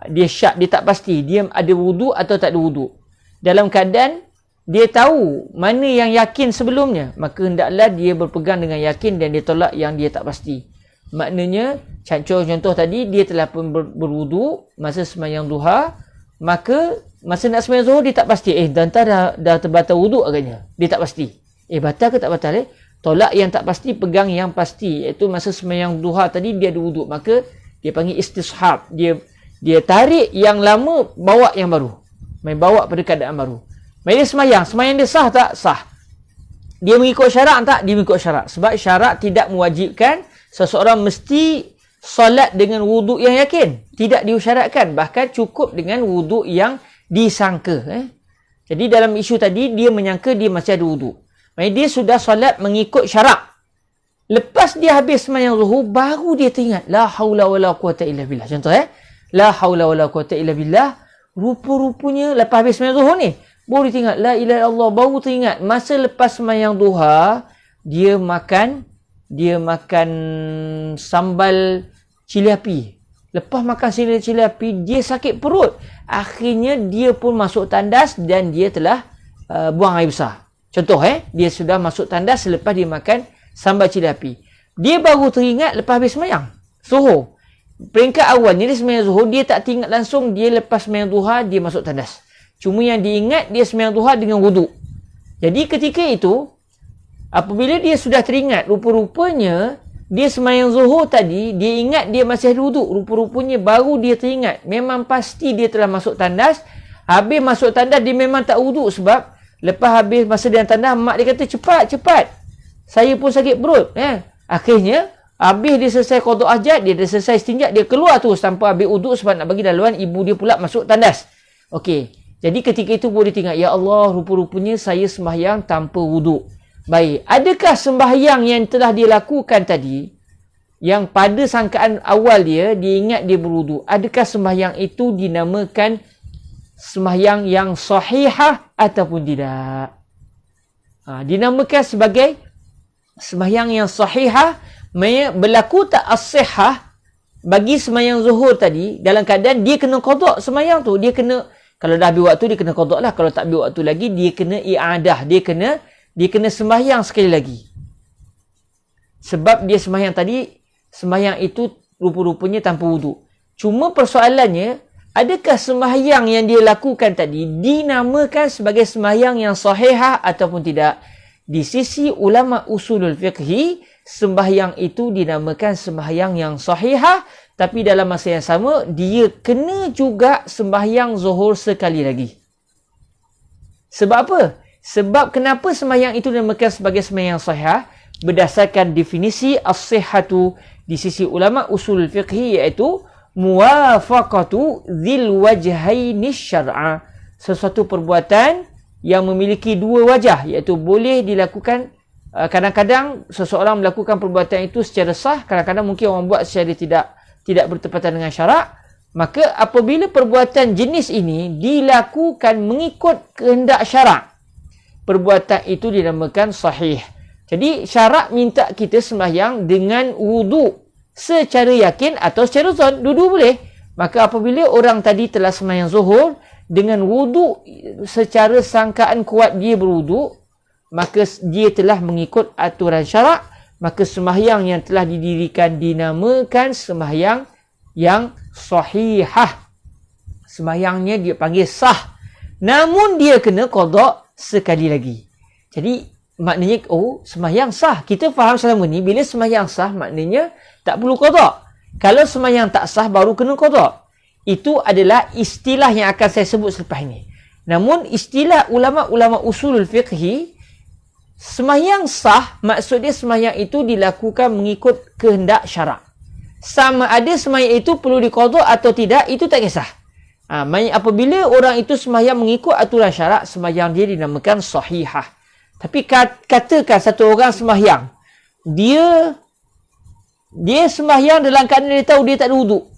Speaker 1: dia syak, dia tak pasti dia ada wudu atau tak ada wudu. Dalam keadaan dia tahu mana yang yakin sebelumnya, maka hendaklah dia berpegang dengan yakin dan dia tolak yang dia tak pasti. Maknanya contoh tadi, dia telah pun berwudu masa sembahyang duha, maka masa nak sembahyang zuhur dia tak pasti, dah terbatal wudu agaknya. Dia tak pasti. Batal ke tak batal Tolak yang tak pasti, pegang yang pasti. Iaitu masa sembahyang duha tadi dia ada wudu, maka dia panggil istishab. Dia tarik yang lama, bawa yang baru. Bawa pada keadaan baru. Dia sembahyang dia sah tak? Sah. Dia mengikut syarak tak? Dia mengikut syarak. Sebab syarak tidak mewajibkan seseorang mesti solat dengan wudu yang yakin. Tidak disyaratkan. Bahkan cukup dengan wudu yang disangka. Jadi dalam isu tadi, dia menyangka dia masih ada wudu. Dia sudah solat mengikut syarak. Lepas dia habis sembahyang zuhur, baru dia teringat. La haula wa la quwata illa billah. Contoh La haula wa la quwata illa billah. Rupa-rupanya lepas habis sembahyang zuhur ni, baru dia teringat. La ilaha illallah. Baru teringat. Masa lepas sembahyang duha, dia makan sambal cili api. Lepas makan cili api, dia sakit perut. Akhirnya dia pun masuk tandas dan dia telah buang air besar. Contoh dia sudah masuk tandas selepas dia makan sambal cili api. Dia baru teringat lepas habis sembahyang zuhur. Peringkat awal ni dia sembahyang zuhur, dia tak teringat langsung dia lepas sembahyang duha dia masuk tandas. Cuma yang diingat dia sembahyang duha dengan wudu. Jadi ketika itu, apabila dia sudah teringat, rupa-rupanya dia sembahyang zuhur tadi, dia ingat dia masih ada wudu. Rupa-rupanya baru dia teringat. Memang pasti dia telah masuk tandas. Habis masuk tandas dia memang tak wudu, sebab lepas habis masa dia tandas, mak dia kata cepat. Saya pun sakit perut. Akhirnya, habis dia selesai qada hajat, dia dah selesai istinja, dia keluar terus tanpa habis wudu sebab nak bagi laluan ibu dia pula masuk tandas. Okey. Jadi ketika itu boleh tengok, ya Allah, rupa-rupanya saya sembahyang tanpa wudu. Baik, adakah sembahyang yang telah dia lakukan tadi, yang pada sangkaan awal dia ingat dia berwudu, adakah sembahyang itu dinamakan sembahyang yang sahihah ataupun tidak? Dinamakan sebagai sembahyang yang sahihah. Berlaku tak as-sihah bagi sembahyang zuhur tadi, dalam keadaan dia kena qada sembahyang tu. Dia kena, kalau dah habis waktu dia kena qada lah. Kalau tak habis waktu lagi, dia kena i'adah. Dia kena sembahyang sekali lagi. Sebab dia sembahyang tadi, sembahyang itu rupa-rupanya tanpa wudu. Cuma persoalannya, adakah sembahyang yang dia lakukan tadi dinamakan sebagai sembahyang yang sahihah ataupun tidak? Di sisi ulama usulul fiqhi, sembahyang itu dinamakan sembahyang yang sahihah, tapi dalam masa yang sama, dia kena juga sembahyang zuhur sekali lagi. Sebab apa? Sebab kenapa sembahyang itu dinamakan sebagai sembahyang sahihah? Berdasarkan definisi as-sihhatu di sisi ulama usul fiqhi, iaitu muwafaqatu dzil wajhaini syar'a. Sesuatu perbuatan yang memiliki dua wajah, iaitu boleh dilakukan. Kadang-kadang seseorang melakukan perbuatan itu secara sah, kadang-kadang mungkin orang buat secara tidak bertepatan dengan syarak. Maka apabila perbuatan jenis ini dilakukan mengikut kehendak syarak, perbuatan itu dinamakan sahih. Jadi syarak minta kita sembahyang dengan wudu secara yakin atau secara zon, dua-dua boleh. Maka apabila orang tadi telah sembahyang zuhur dengan wudu secara sangkaan kuat dia berwudu, maka dia telah mengikut aturan syarak. Maka sembahyang yang telah didirikan dinamakan sembahyang yang sahihah. Sembahyangnya dia panggil sah. Namun dia kena qada sekali lagi. Jadi maknanya, sembahyang sah. Kita faham selama ni, bila sembahyang sah maknanya tak perlu qada. Kalau sembahyang tak sah baru kena qada. Itu adalah istilah yang akan saya sebut selepas ini. Namun istilah ulama-ulama usulul fiqhi, sembahyang sah maksudnya sembahyang itu dilakukan mengikut kehendak syarak. Sama ada sembahyang itu perlu diqada atau tidak, itu tak kisah. Apabila orang itu sembahyang mengikut aturan syarak, sembahyang dia dinamakan sahihah. Tapi katakan satu orang sembahyang, dia sembahyang dalam keadaan dia tahu dia tak ada wuduk.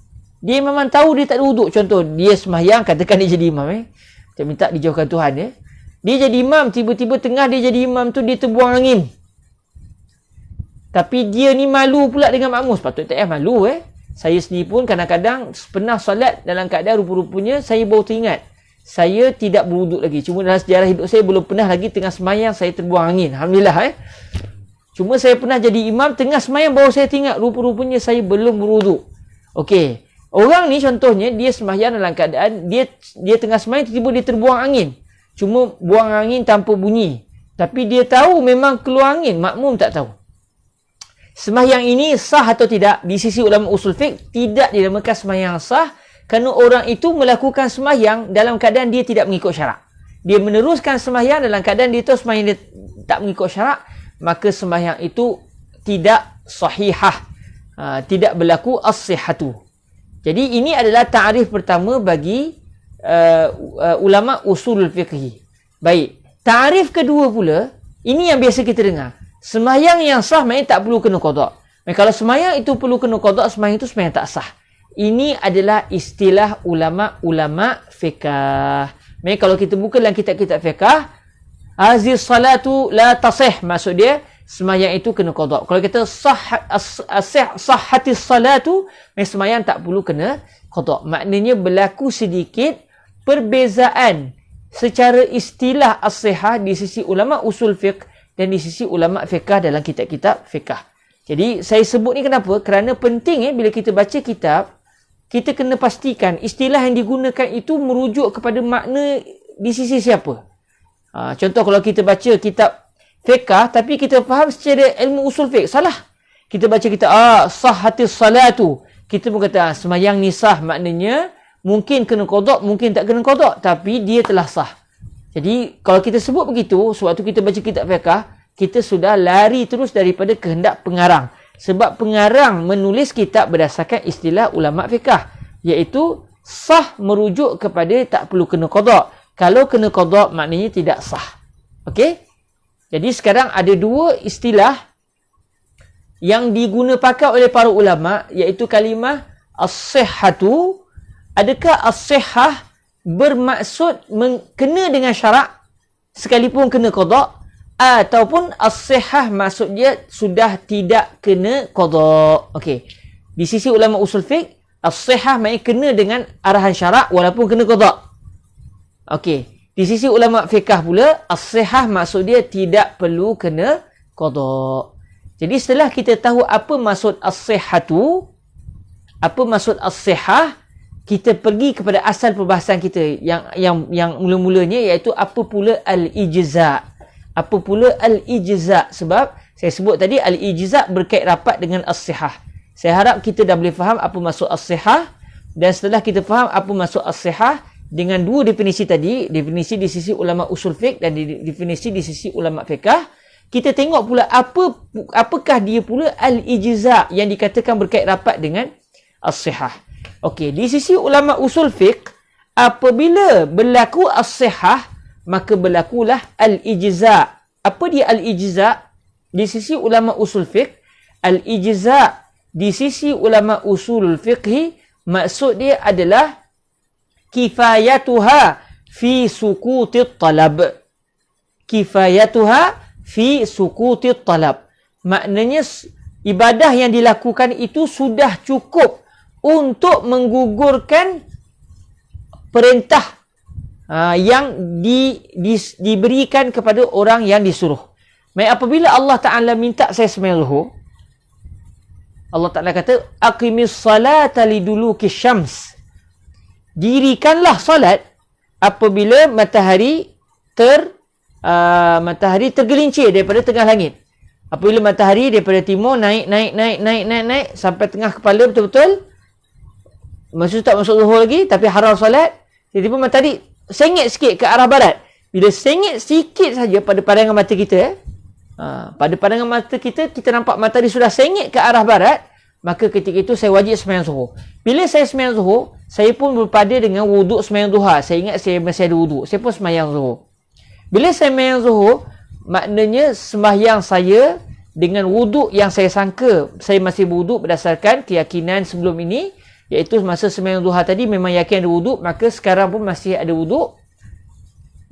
Speaker 1: Dia memang tahu dia tak ada wuduk. Contoh, dia sembahyang, katakan dia jadi imam. Saya minta dijauhkan Tuhan. Dia jadi imam, tiba-tiba tengah dia jadi imam tu dia terbuang angin. Tapi dia ni malu pula dengan makmum. Sepatutnya tak payah malu Saya sendiri pun kadang-kadang pernah solat dalam keadaan rupa-rupanya saya baru teringat. Saya tidak berwuduk lagi. Cuma dalam sejarah hidup saya belum pernah lagi tengah semayang saya terbuang angin. Alhamdulillah Cuma saya pernah jadi imam tengah semayang baru saya teringat rupa-rupanya saya belum berwuduk. Okey. Orang ni contohnya dia semayang dalam keadaan dia tengah semayang tiba-tiba dia terbuang angin. Cuma buang angin tanpa bunyi. Tapi dia tahu memang keluar angin. Makmum tak tahu. Sembahyang ini sah atau tidak? Di sisi ulama usul fiqh, tidak dinamakan sembahyang sah. Kerana orang itu melakukan sembahyang dalam keadaan dia tidak mengikut syarak. Dia meneruskan sembahyang dalam keadaan dia tahu sembahyang dia tak mengikut syarak. Maka sembahyang itu tidak sahihah. Tidak berlaku as-sihhatu. Jadi ini adalah ta'rif pertama bagi ulama usul fiqhi. Baik. Ta'rif kedua pula, ini yang biasa kita dengar. Sembahyang yang sah maknanya tak perlu kena qada. Kalau sembahyang itu perlu kena qada, sembahyang itu sembahyang tak sah. Ini adalah istilah ulama-ulama fiqh. Maksudnya kalau kita buka dalam kitab-kitab fiqh, hazihi salatu la tasih, maksud dia sembahyang itu kena qada. Kalau kita sahhatis salatu, sembahyang tak perlu kena qada. Maknanya berlaku sedikit perbezaan secara istilah as-sihah di sisi ulama usul fiqh dan di sisi ulama fiqh dalam kitab-kitab fiqh. Jadi saya sebut ni kenapa? Kerana penting bila kita baca kitab, kita kena pastikan istilah yang digunakan itu merujuk kepada makna di sisi siapa. Contoh kalau kita baca kitab fiqh tapi kita faham secara ilmu usul fiqh, salah. Kita baca kitab sahhatis salatu, kita pun kata sembahyang ni sah, maknanya mungkin kena qada, mungkin tak kena qada, tapi dia telah sah. Jadi kalau kita sebut begitu, sewaktu kita baca kitab fiqh, kita sudah lari terus daripada kehendak pengarang. Sebab pengarang menulis kitab berdasarkan istilah ulama fiqh, iaitu sah merujuk kepada tak perlu kena qada. Kalau kena qada maknanya tidak sah. Okey? Jadi sekarang ada dua istilah yang digunakan oleh para ulama, iaitu kalimah as-sihhatu. Adakah as-sihhah bermaksud kena dengan syarak sekalipun kena qada, ataupun as-sihhah maksud dia sudah tidak kena qada? Okey. Di sisi ulama usul fiqh, as-sihhah maknanya kena dengan arahan syarak walaupun kena qada. Okey. Di sisi ulama fiqh pula, as-sihhah maksud dia tidak perlu kena qada. Jadi setelah kita tahu apa maksud as-sihhatu, apa maksud as-sihhah, kita pergi kepada asal perbahasan kita yang mula-mulanya, iaitu apa pula al-ijza'. Apa pula al-ijza'? Sebab saya sebut tadi al-ijza' berkait rapat dengan as-sihhah. Saya harap kita dah boleh faham apa maksud as-sihhah, dan setelah kita faham apa maksud as-sihhah dengan dua definisi tadi, definisi di sisi ulama usul fiqh dan definisi di sisi ulama fiqh, kita tengok pula apakah dia pula al-ijza' yang dikatakan berkait rapat dengan as-sihhah. Okey, di sisi ulama usul fiqh, apabila berlaku as-sihhah, maka berlakulah al-ijza'. Apa dia al-ijza'? Di sisi ulama usul fiqh, al-ijza' di sisi ulama usul fiqh, maksud dia adalah kifayatuha fi sukutit talab. Kifayatuha fi sukutit talab. Maknanya ibadah yang dilakukan itu sudah cukup untuk menggugurkan perintah yang diberikan kepada orang yang disuruh. Apabila Allah Ta'ala minta saya sembahyang zuhur, Allah Ta'ala kata, aqimis salata liduluki syams. Dirikanlah salat apabila matahari tergelincir daripada tengah langit. Apabila matahari daripada timur naik sampai tengah kepala betul-betul, maksud tak masuk zuhur lagi, tapi haram solat, tiba-tiba matahari sengit sikit ke arah barat. Bila sengit sikit saja pada pandangan mata kita, pada pandangan mata kita, kita nampak matahari sudah sengit ke arah barat, maka ketika itu saya wajib sembahyang zuhur. Bila saya sembahyang zuhur, saya pun berpada dengan wuduk sembahyang duha. Saya ingat saya masih ada wuduk, saya pun sembahyang zuhur. Bila saya sembahyang zuhur, maknanya sembahyang saya dengan wuduk yang saya sangka saya masih berwuduk berdasarkan keyakinan sebelum ini, iaitu masa sembahyang duha tadi memang yakin ada wuduk, maka sekarang pun masih ada wuduk.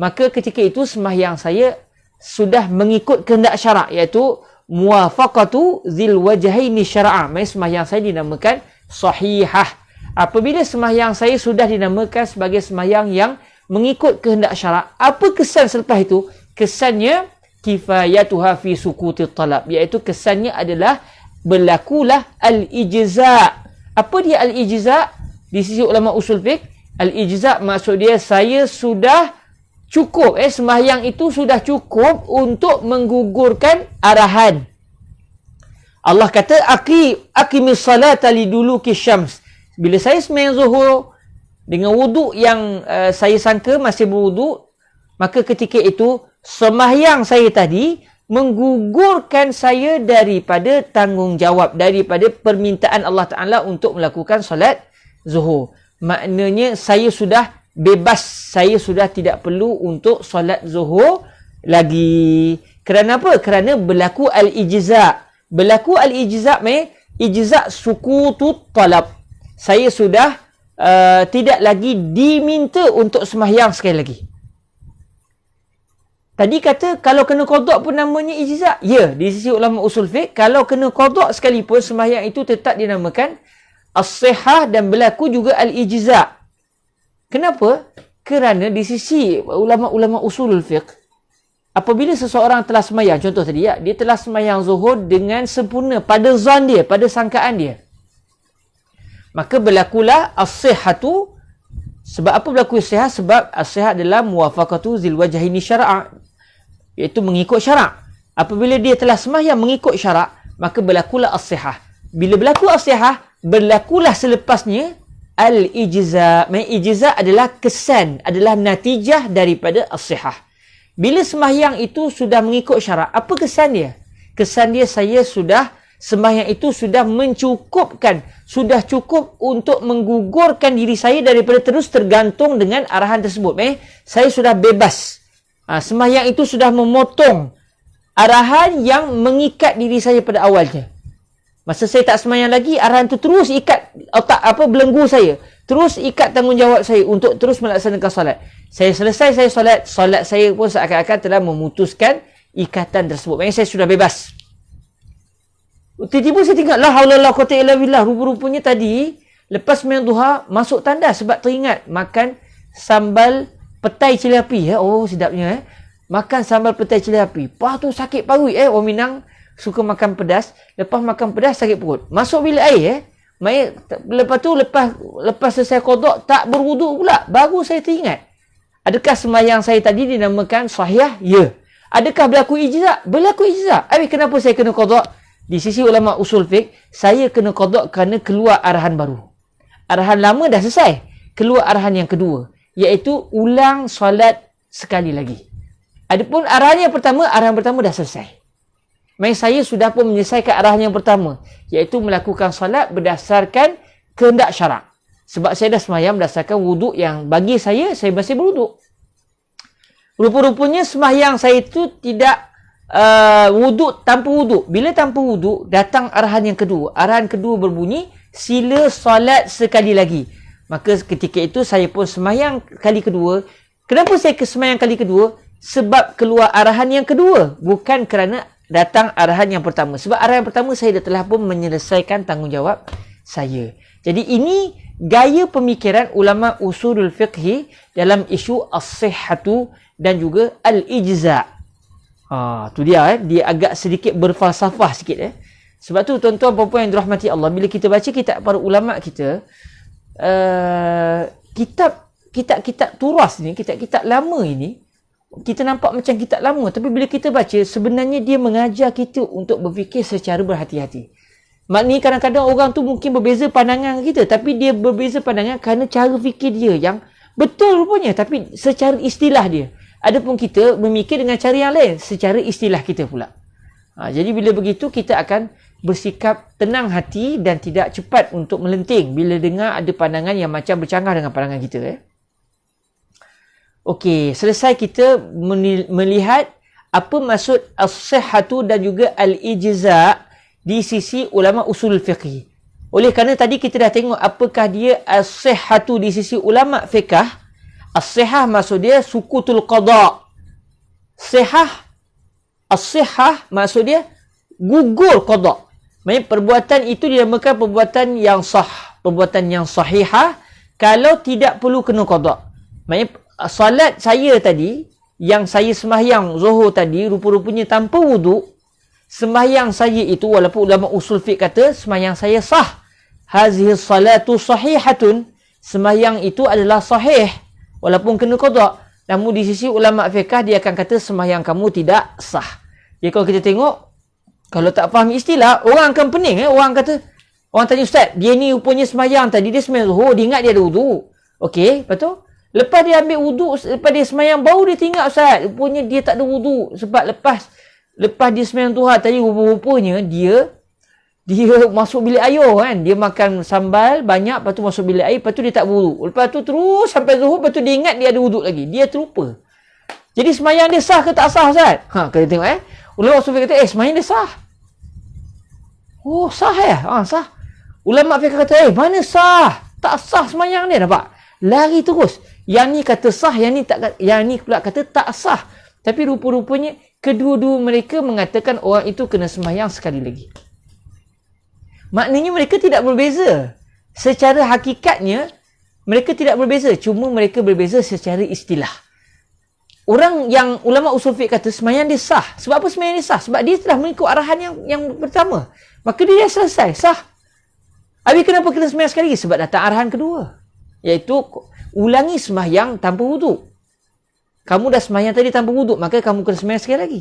Speaker 1: maka ketika itu sembahyang saya sudah mengikut kehendak syarak, iaitu muwafaqatu zil wajhaini syar'a. Maksudnya sembahyang saya dinamakan sahihah. Apabila sembahyang saya sudah dinamakan sebagai sembahyang yang mengikut kehendak syarak, apa kesan selepas itu? Kesannya kifayatuha fi sukuti talab, iaitu kesannya adalah berlakulah al-ijza'. Apa dia al-ijza'? Di sisi ulama usul fiqh, al-ijza' maksud dia saya sudah cukup, sembahyang itu sudah cukup untuk menggugurkan arahan. Allah kata aqimis salata liduluki syams. Bila saya sembahyang zuhur dengan wuduk yang saya sangka masih berwuduk, maka ketika itu sembahyang saya tadi menggugurkan saya daripada tanggungjawab, daripada permintaan Allah Ta'ala untuk melakukan solat zuhur. Maknanya saya sudah bebas, saya sudah tidak perlu untuk solat zuhur lagi. Kerana apa? Kerana berlaku al-ijza'. Berlaku al-ijza' ijza' sukutu talab. Saya sudah tidak lagi diminta untuk sembahyang sekali lagi. Tadi kata kalau kena qada pun namanya ijza'. Ya, di sisi ulama usul fiqh, kalau kena qada sekalipun sembahyang itu tetap dinamakan as-sihah dan berlaku juga al-ijza'. Kenapa? Kerana di sisi ulama-ulama usulul fiqh, apabila seseorang telah sembahyang, contoh tadi ya, dia telah sembahyang zuhur dengan sempurna pada zon dia, pada sangkaan dia, maka berlakulah as-sihhatu. Sebab apa berlaku as-sihah? Sebab as-sihah adalah muwafaqatu zil wajhaini syar'a, iaitu mengikut syarak. Apabila dia telah sembahyang mengikut syarak, maka berlakulah as-sihah. Bila berlaku as-sihah, berlakulah selepasnya al-ijza'. Ijza' adalah kesan, adalah natijah daripada as-sihah. Bila sembahyang itu sudah mengikut syarak, apa kesan dia? Kesan dia, saya sudah, sembahyang itu sudah mencukupkan, sudah cukup untuk menggugurkan diri saya daripada terus tergantung dengan arahan tersebut. Saya sudah bebas. Sembahyang itu sudah memotong arahan yang mengikat diri saya pada awalnya. Masa saya tak sembahyang lagi, arahan itu terus ikat otak, belenggu saya. Terus ikat tanggungjawab saya untuk terus melaksanakan solat. Saya selesai saya solat saya pun seakan-akan telah memutuskan ikatan tersebut. Maksudnya saya sudah bebas. Tiba-tiba saya tengok, la haula la quwwata illa billah. Rupa-rupanya tadi, lepas sembahyang duha, masuk tandas sebab teringat makan sambal petai cili api. Oh, sedapnya. Makan sambal petai cili api. Lepas tu sakit parut. Orang Minang suka makan pedas. Lepas makan pedas, sakit perut. Masuk bilik air. Lepas tu, lepas selesai qada, tak berwuduk pula. Baru saya teringat. Adakah sembahyang saya tadi dinamakan sahih? Ya. Adakah berlaku ijza'? Berlaku ijza'. Kenapa saya kena qada? Di sisi ulama usul fiqh, saya kena qada kerana keluar arahan baru. Arahan lama dah selesai. Keluar arahan yang kedua, iaitu ulang solat sekali lagi. Adapun arahan pertama dah selesai. Saya sudah pun menyelesaikan arahan yang pertama, iaitu melakukan solat berdasarkan kehendak syarak. Sebab saya dah sembahyang berdasarkan wuduk yang bagi saya masih berwuduk. Rupa-rupanya sembahyang saya itu tidak wuduk, tanpa wuduk. Bila tanpa wuduk, datang arahan yang kedua. Arahan kedua berbunyi, sila solat sekali lagi. Maka ketika itu saya pun sembahyang kali kedua. Kenapa saya sembahyang kali kedua? Sebab keluar arahan yang kedua, bukan kerana datang arahan yang pertama. Sebab arahan yang pertama saya dah telah pun menyelesaikan tanggungjawab saya. Jadi ini gaya pemikiran ulama usulul fiqhi dalam isu as-sihhatu dan juga al-ijza'. Tu dia dia agak sedikit berfalsafah sikit. Sebab tu tuan-tuan puan-puan yang dirahmati Allah, bila kita baca kitab para ulama kita, kitab turas ni, kitab lama ini, kita nampak macam kitab lama, tapi bila kita baca, sebenarnya dia mengajar kita untuk berfikir secara berhati-hati. Maknanya kadang-kadang orang tu mungkin berbeza pandangan kita, tapi dia berbeza pandangan kerana cara fikir dia yang betul rupanya, tapi secara istilah dia. Adapun kita memikir dengan cara yang lain, secara istilah kita pula. Jadi bila begitu, kita akan bersikap tenang hati dan tidak cepat untuk melenting bila dengar ada pandangan yang macam bercanggah dengan pandangan kita. Okey, selesai kita melihat apa maksud as-sihhatu dan juga al-ijza' di sisi ulama usul fiqh. Oleh kerana tadi kita dah tengok apakah dia as-sihhatu di sisi ulama fiqh, As-sihah maksud dia sukutul qada. As-sihah maksud dia gugur qada. Maksudnya perbuatan itu dinamakan perbuatan yang sah, perbuatan yang sahihah kalau tidak perlu kena qada. Maksudnya salat saya tadi, yang saya sembahyang zuhur tadi, rupa-rupanya tanpa wuduk, sembahyang saya itu, walaupun ulama usul fiqh kata sembahyang saya sah, hazihi salatu sahihatun, sembahyang itu adalah sahih walaupun kena qada. Namun di sisi ulama fiqh dia akan kata sembahyang kamu tidak sah. Jadi kalau kita tengok, kalau tak faham istilah, orang akan pening. Orang kata, orang tanya, ustaz, dia ni rupanya sembahyang tadi, dia sembahyang zuhur, dia ingat dia ada wuduk. Okey, lepas tu, lepas dia ambil wuduk, lepas dia sembahyang, baru dia tinggal, ustaz, rupanya dia tak ada wuduk. Sebab lepas dia sembahyang Tuhan tadi, rupanya dia masuk bilik air kan. Dia makan sambal banyak, lepas tu masuk bilik air, lepas tu dia tak wuduk. Lepas tu terus sampai zuhur, lepas tu dia ingat dia ada wuduk lagi. Dia terlupa. Jadi sembahyang dia sah ke tak sah, ustaz? Kita tengok ulama usul fiqh kata, sembahyang dia sah. Oh, sah sah. Ulama fiqh kata, mana sah? Tak sah sembahyang dia, nampak? Lari terus. Yang ni kata sah, yang ni pula kata tak sah. Tapi rupa-rupanya kedua-dua mereka mengatakan orang itu kena sembahyang sekali lagi. Maknanya mereka tidak berbeza. Secara hakikatnya, mereka tidak berbeza. Cuma mereka berbeza secara istilah. Orang yang ulama usul fiqh kata sembahyang dia sah. Sebab apa sembahyang dia sah? Sebab dia telah mengikut arahan yang pertama. Maka dia dah selesai, sah. Habis kenapa kena sembahyang sekali lagi? Sebab datang arahan kedua. Iaitu, ulangi sembahyang tanpa wuduk. Kamu dah sembahyang tadi tanpa wuduk, maka kamu kena sembahyang sekali lagi.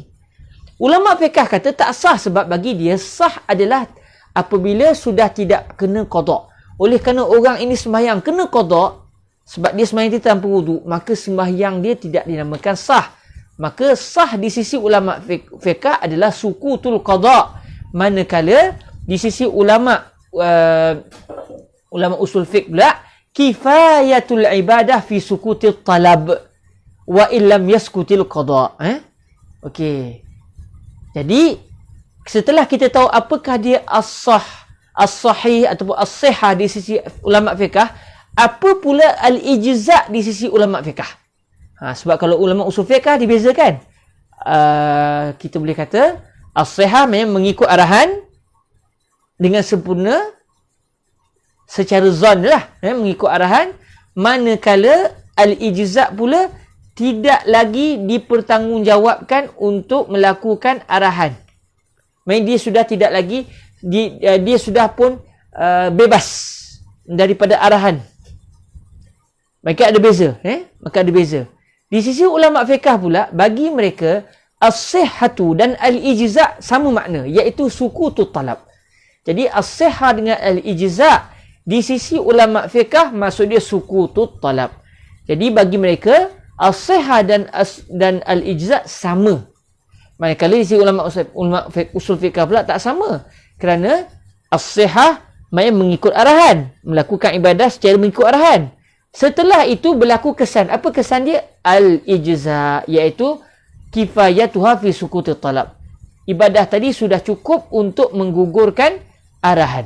Speaker 1: Ulama fiqh kata tak sah sebab bagi dia sah adalah apabila sudah tidak kena qada. Oleh kerana orang ini sembahyang kena qada, sebab dia sembahyang dia tanpa wuduk, maka sembahyang dia tidak dinamakan sah. Maka sah di sisi ulama fiqh adalah sukutul qada. Manakala di sisi ulama usul fiqh pula, kifayatul ibadah fi sukutil talab wa illam yaskutil qada. Okey. Jadi setelah kita tahu apakah dia as-sahih ataupun as-sihah di sisi ulama fiqh, apa pula al-ijza' di sisi ulama fiqh? Sebab kalau ulama usul fiqh dibezakan. Kita boleh kata as-sihah memang mengikut arahan dengan sempurna secara zon lah, mengikut arahan. Manakala al-ijza' pula tidak lagi dipertanggungjawabkan untuk melakukan arahan. Maksudnya dia sudah tidak lagi, dia sudah pun bebas daripada arahan. Maka ada beza. Maka ada beza. Di sisi ulama fiqh pula, bagi mereka, as-sihhatu dan al-ijza' sama makna, iaitu sukutut talab. Jadi, as-sihhah dengan al-ijza' di sisi ulama fiqh, maksud dia sukutut talab. Jadi, bagi mereka, as-sihhah dan al-ijza' sama. Manakala di sisi ulama usul fiqh pula tak sama. Kerana as-sihhah maksudnya mengikut arahan, melakukan ibadah secara mengikut arahan. Setelah itu berlaku kesan. Apa kesan dia? Al-ijza', iaitu kifayatuha fi sukutit talab. Ibadah tadi sudah cukup untuk menggugurkan arahan.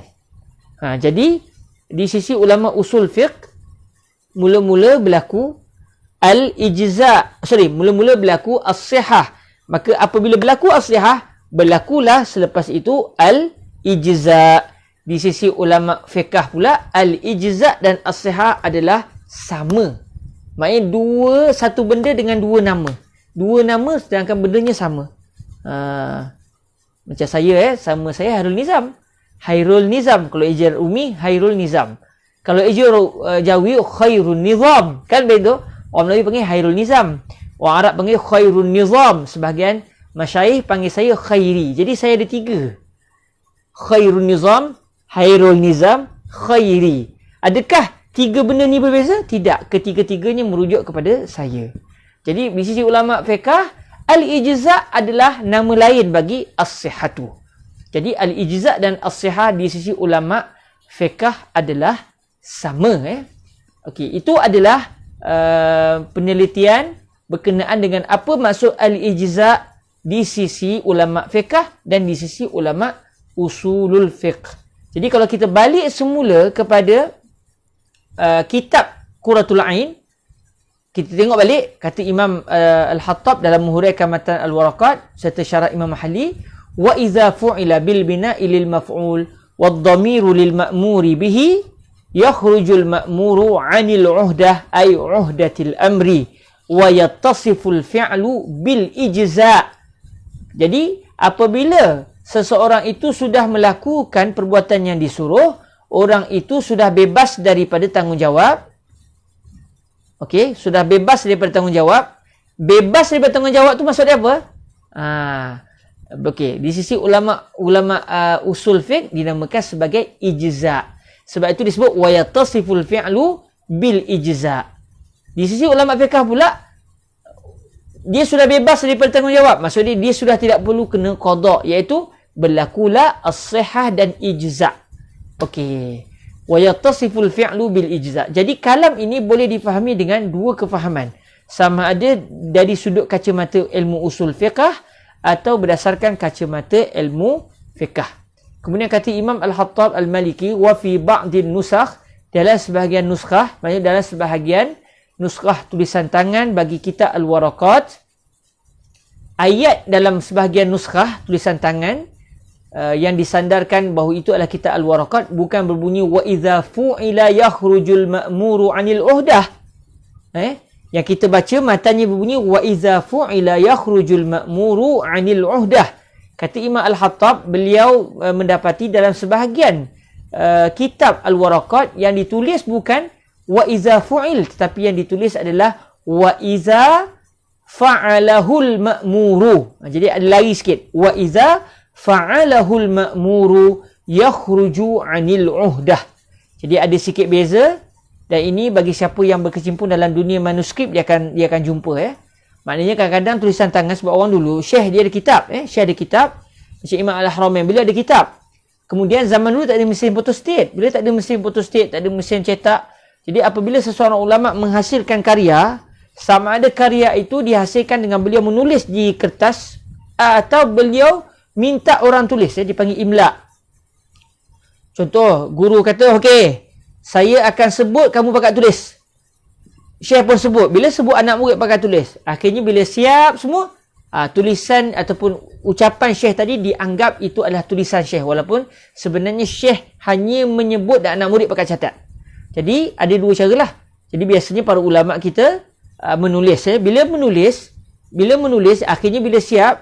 Speaker 1: Jadi di sisi ulama usul fiqh, mula-mula berlaku mula-mula berlaku as-sihhah. Maka apabila berlaku as-sihhah, berlakulah selepas itu al-ijza'. Di sisi ulama fiqh pula, al-ijza' dan as-sihhah adalah sama. Maksudnya satu benda dengan dua nama. Dua nama sedangkan bendanya sama. Macam saya sama saya Hairul Nizam. Hairul Nizam. Kalau ejaan Umi, Hairul Nizam. Kalau ejaan Jawi, Khairul Nizam. Kan beza? Orang Melayu panggil Hairul Nizam. Orang Arab panggil Khairul Nizam. Sebahagian masyaikh panggil saya Khairi. Jadi saya ada tiga. Khairul Nizam, Hairul Nizam, Khairi. Adakah tiga benda ni berbeza? Tidak. Ketiga-tiganya merujuk kepada saya. Jadi, di sisi ulama fiqh, al-ijza' adalah nama lain bagi as-sihhatu. Jadi, al-ijza' dan as-sihhah di sisi ulama fiqh adalah sama. Okey, itu adalah penelitian berkenaan dengan apa maksud al-ijza' di sisi ulama fiqh dan di sisi ulama usulul fiqh. Jadi, kalau kita balik semula kepada kitab Qurratul Ain, kita tengok balik kata Imam Al-Hattab dalam menghuraikan matan Al-Waraqat serta syarah Imam Mahali, wa iza fu'ila bil bina'i lil maf'ul wad dhamiru lil ma'muri bihi yakhrujul ma'muru 'anil 'uhdah ay 'uhdatil amri wa yattasiful fi'lu bil ijza'. Jadi apabila seseorang itu sudah melakukan perbuatan yang disuruh, orang itu sudah bebas daripada tanggungjawab. Okey, sudah bebas daripada tanggungjawab. Bebas daripada tanggungjawab tu maksudnya apa? Okey, di sisi ulama usul fiqh dinamakan sebagai ijza'. Sebab itu disebut wa yatasiful fi'lu bil ijza'. Di sisi ulama fiqh pula, dia sudah bebas daripada tanggungjawab. Maksudnya dia sudah tidak perlu kena qada, iaitu berlakulah as-sihah dan ijza'. Okey. Wa yattasiful fi'lu bil ijza'. Jadi kalam ini boleh difahami dengan dua kefahaman. Sama ada dari sudut kacamata ilmu usul fiqh atau berdasarkan kacamata ilmu fiqh. Kemudian kata Imam Al-Hattab Al-Maliki, wa fi ba'din nusakh, dalam sebahagian nuskhah, maksudnya dalam sebahagian nuskhah tulisan tangan bagi kitab Al-Waraqat, ayat dalam sebahagian nuskhah tulisan tangan yang disandarkan bahawa itu adalah kitab Al-Waraqat bukan berbunyi wa idza fu'ila yakhrujul ma'muru 'anil 'uhdah. Yang kita baca matanya berbunyi wa idza fu'ila yakhrujul ma'muru 'anil 'uhdah. Kata Imam Al-Hattab, beliau mendapati dalam sebahagian kitab Al-Waraqat yang ditulis bukan wa idza fu'il, tetapi yang ditulis adalah wa idza fa'alahul ma'muru. Jadi ada lari sikit. Wa idza fa'alahul ma'muru yakhruju 'anil 'uhdah. Jadi ada sikit beza, dan ini bagi siapa yang berkecimpung dalam dunia manuskrip dia akan jumpa. Maknanya kadang-kadang tulisan tangan, sebab orang dulu Syekh dia ada kitab, Syekh ada kitab. Syekh Imam Al-Haramain beliau ada kitab. Kemudian zaman dulu tak ada mesin photostat. Bila tak ada mesin photostat, tak ada mesin cetak. Jadi apabila seseorang ulama menghasilkan karya, sama ada karya itu dihasilkan dengan beliau menulis di kertas atau beliau minta orang tulis, dipanggil imla. Contoh, guru kata, okey, saya akan sebut, kamu pakai tulis. Syekh pun sebut. Bila sebut anak murid pakai tulis. Akhirnya bila siap semua, tulisan ataupun ucapan Syekh tadi dianggap itu adalah tulisan Syekh. Walaupun sebenarnya Syekh hanya menyebut dan anak murid pakai catat. Jadi ada dua cara lah. Jadi biasanya para ulama kita menulis. Bila menulis, akhirnya bila siap,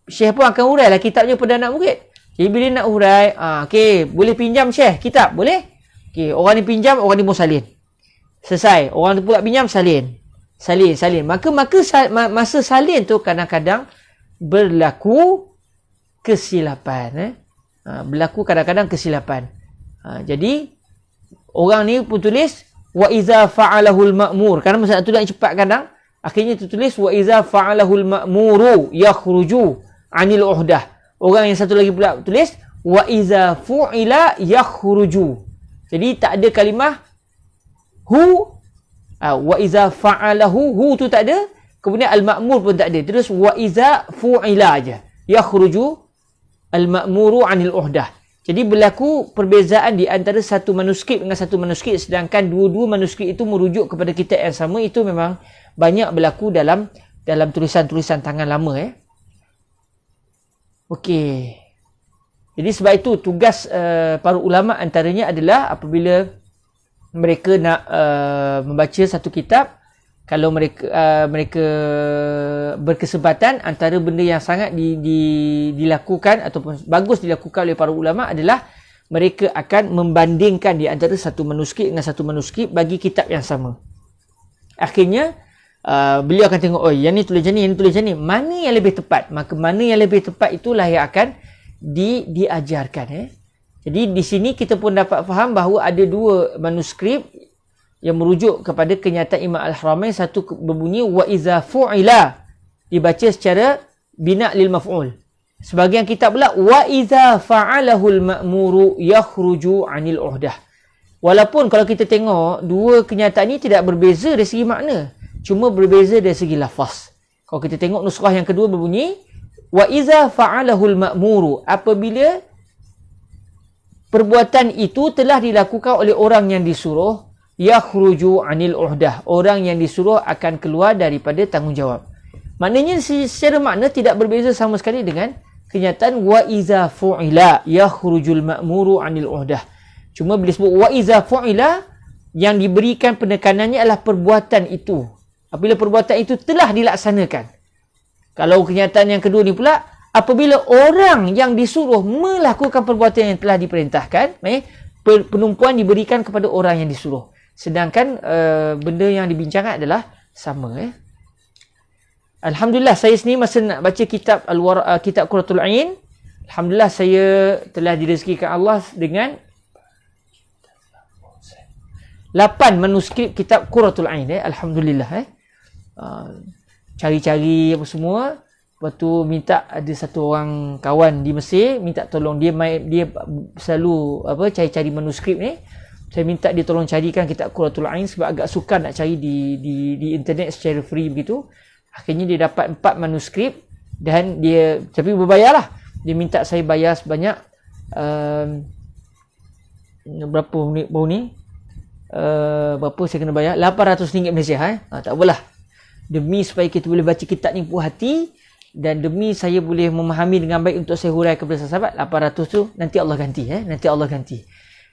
Speaker 1: Syekh pun akan hurai lah kitabnya pada anak murid. Jadi bila nak hurai, okey, boleh pinjam Syekh kitab? Boleh? Okey, orang ni pinjam, orang ni pun salin. Selesai. Orang tu pula pinjam, salin. Maka masa salin tu kadang-kadang berlaku kesilapan. Berlaku kadang-kadang kesilapan. Jadi orang ni pun tulis wa iza fa'alahul ma'mur. Kerana masa tu nak cepat kadang, akhirnya tulis wa iza fa'alahul ma'muru yakhruju 'anil 'uhdah. Orang yang satu lagi pula tulis wa iza fu'ila yakhruju. Jadi tak ada kalimah hu, wa iza fa'alahu, hu tu tak ada, kemudian al-ma'mur pun tak ada, terus wa iza fu'ila aja, yakhruju al-ma'muru 'anil 'uhdah. Jadi berlaku perbezaan di antara satu manuskrip dengan satu manuskrip, sedangkan dua-dua manuskrip itu merujuk kepada kitab yang sama. Itu memang banyak berlaku dalam tulisan-tulisan tangan lama. Okey. Jadi sebab itu tugas para ulama antaranya adalah apabila mereka nak membaca satu kitab, kalau mereka berkesempatan, antara benda yang sangat dilakukan ataupun bagus dilakukan oleh para ulama adalah mereka akan membandingkan di antara satu manuskrip dengan satu manuskrip bagi kitab yang sama. Akhirnya beliau akan tengok, oh yang ni tulis macam ni, yang ni tulis macam ni, mana yang lebih tepat, maka mana yang lebih tepat itulah yang akan diajarkan. Jadi di sini kita pun dapat faham bahawa ada dua manuskrip yang merujuk kepada kenyataan Imam Al-Haramain. Satu berbunyi wa iza fu'ila, dibaca secara bina' lil maf'ul. Sebahagian kitab pula wa iza fa'alahul ma'muru yakhruju 'anil 'uhdah. Walaupun kalau kita tengok dua kenyataan ini tidak berbeza dari segi makna, cuma berbeza dari segi lafaz. Kalau kita tengok nuskhah yang kedua berbunyi wa iza fa'alahul ma'muru, apabila perbuatan itu telah dilakukan oleh orang yang disuruh, yakhruju 'anil uhdah. Orang yang disuruh akan keluar daripada tanggungjawab. Maknanya secara makna tidak berbeza sama sekali dengan kenyataan wa iza fu'ila yakhrujul ma'muru 'anil uhdah. Cuma bila sebut wa iza fu'ila, yang diberikan penekanannya adalah perbuatan itu. Apabila perbuatan itu telah dilaksanakan. Kalau kenyataan yang kedua ni pula, apabila orang yang disuruh melakukan perbuatan yang telah diperintahkan, penumpuan diberikan kepada orang yang disuruh. Sedangkan benda yang dibincangkan adalah sama. Alhamdulillah, saya sendiri masa nak baca kitab kitab Qurratul Ain, alhamdulillah saya telah direzekikan Allah dengan 8 manuskrip kitab Qurratul Ain. Alhamdulillah. Cari-cari apa semua. Lepas tu minta ada satu orang kawan di Mesir minta tolong dia selalu cari-cari manuskrip ni. Saya minta dia tolong carikan kitab Qurratul Ain sebab agak sukar nak cari di internet secara free begitu. Akhirnya dia dapat 4 manuskrip dan dia tapi berbayarlah. Dia minta saya bayar sebanyak berapa baru ni? Berapa saya kena bayar? RM800 Malaysia. Tak apalah. Demi supaya kita boleh baca kitab ni puas hati dan demi saya boleh memahami dengan baik untuk saya hurai kepada sahabat, 800 tu nanti Allah ganti. Nanti Allah ganti.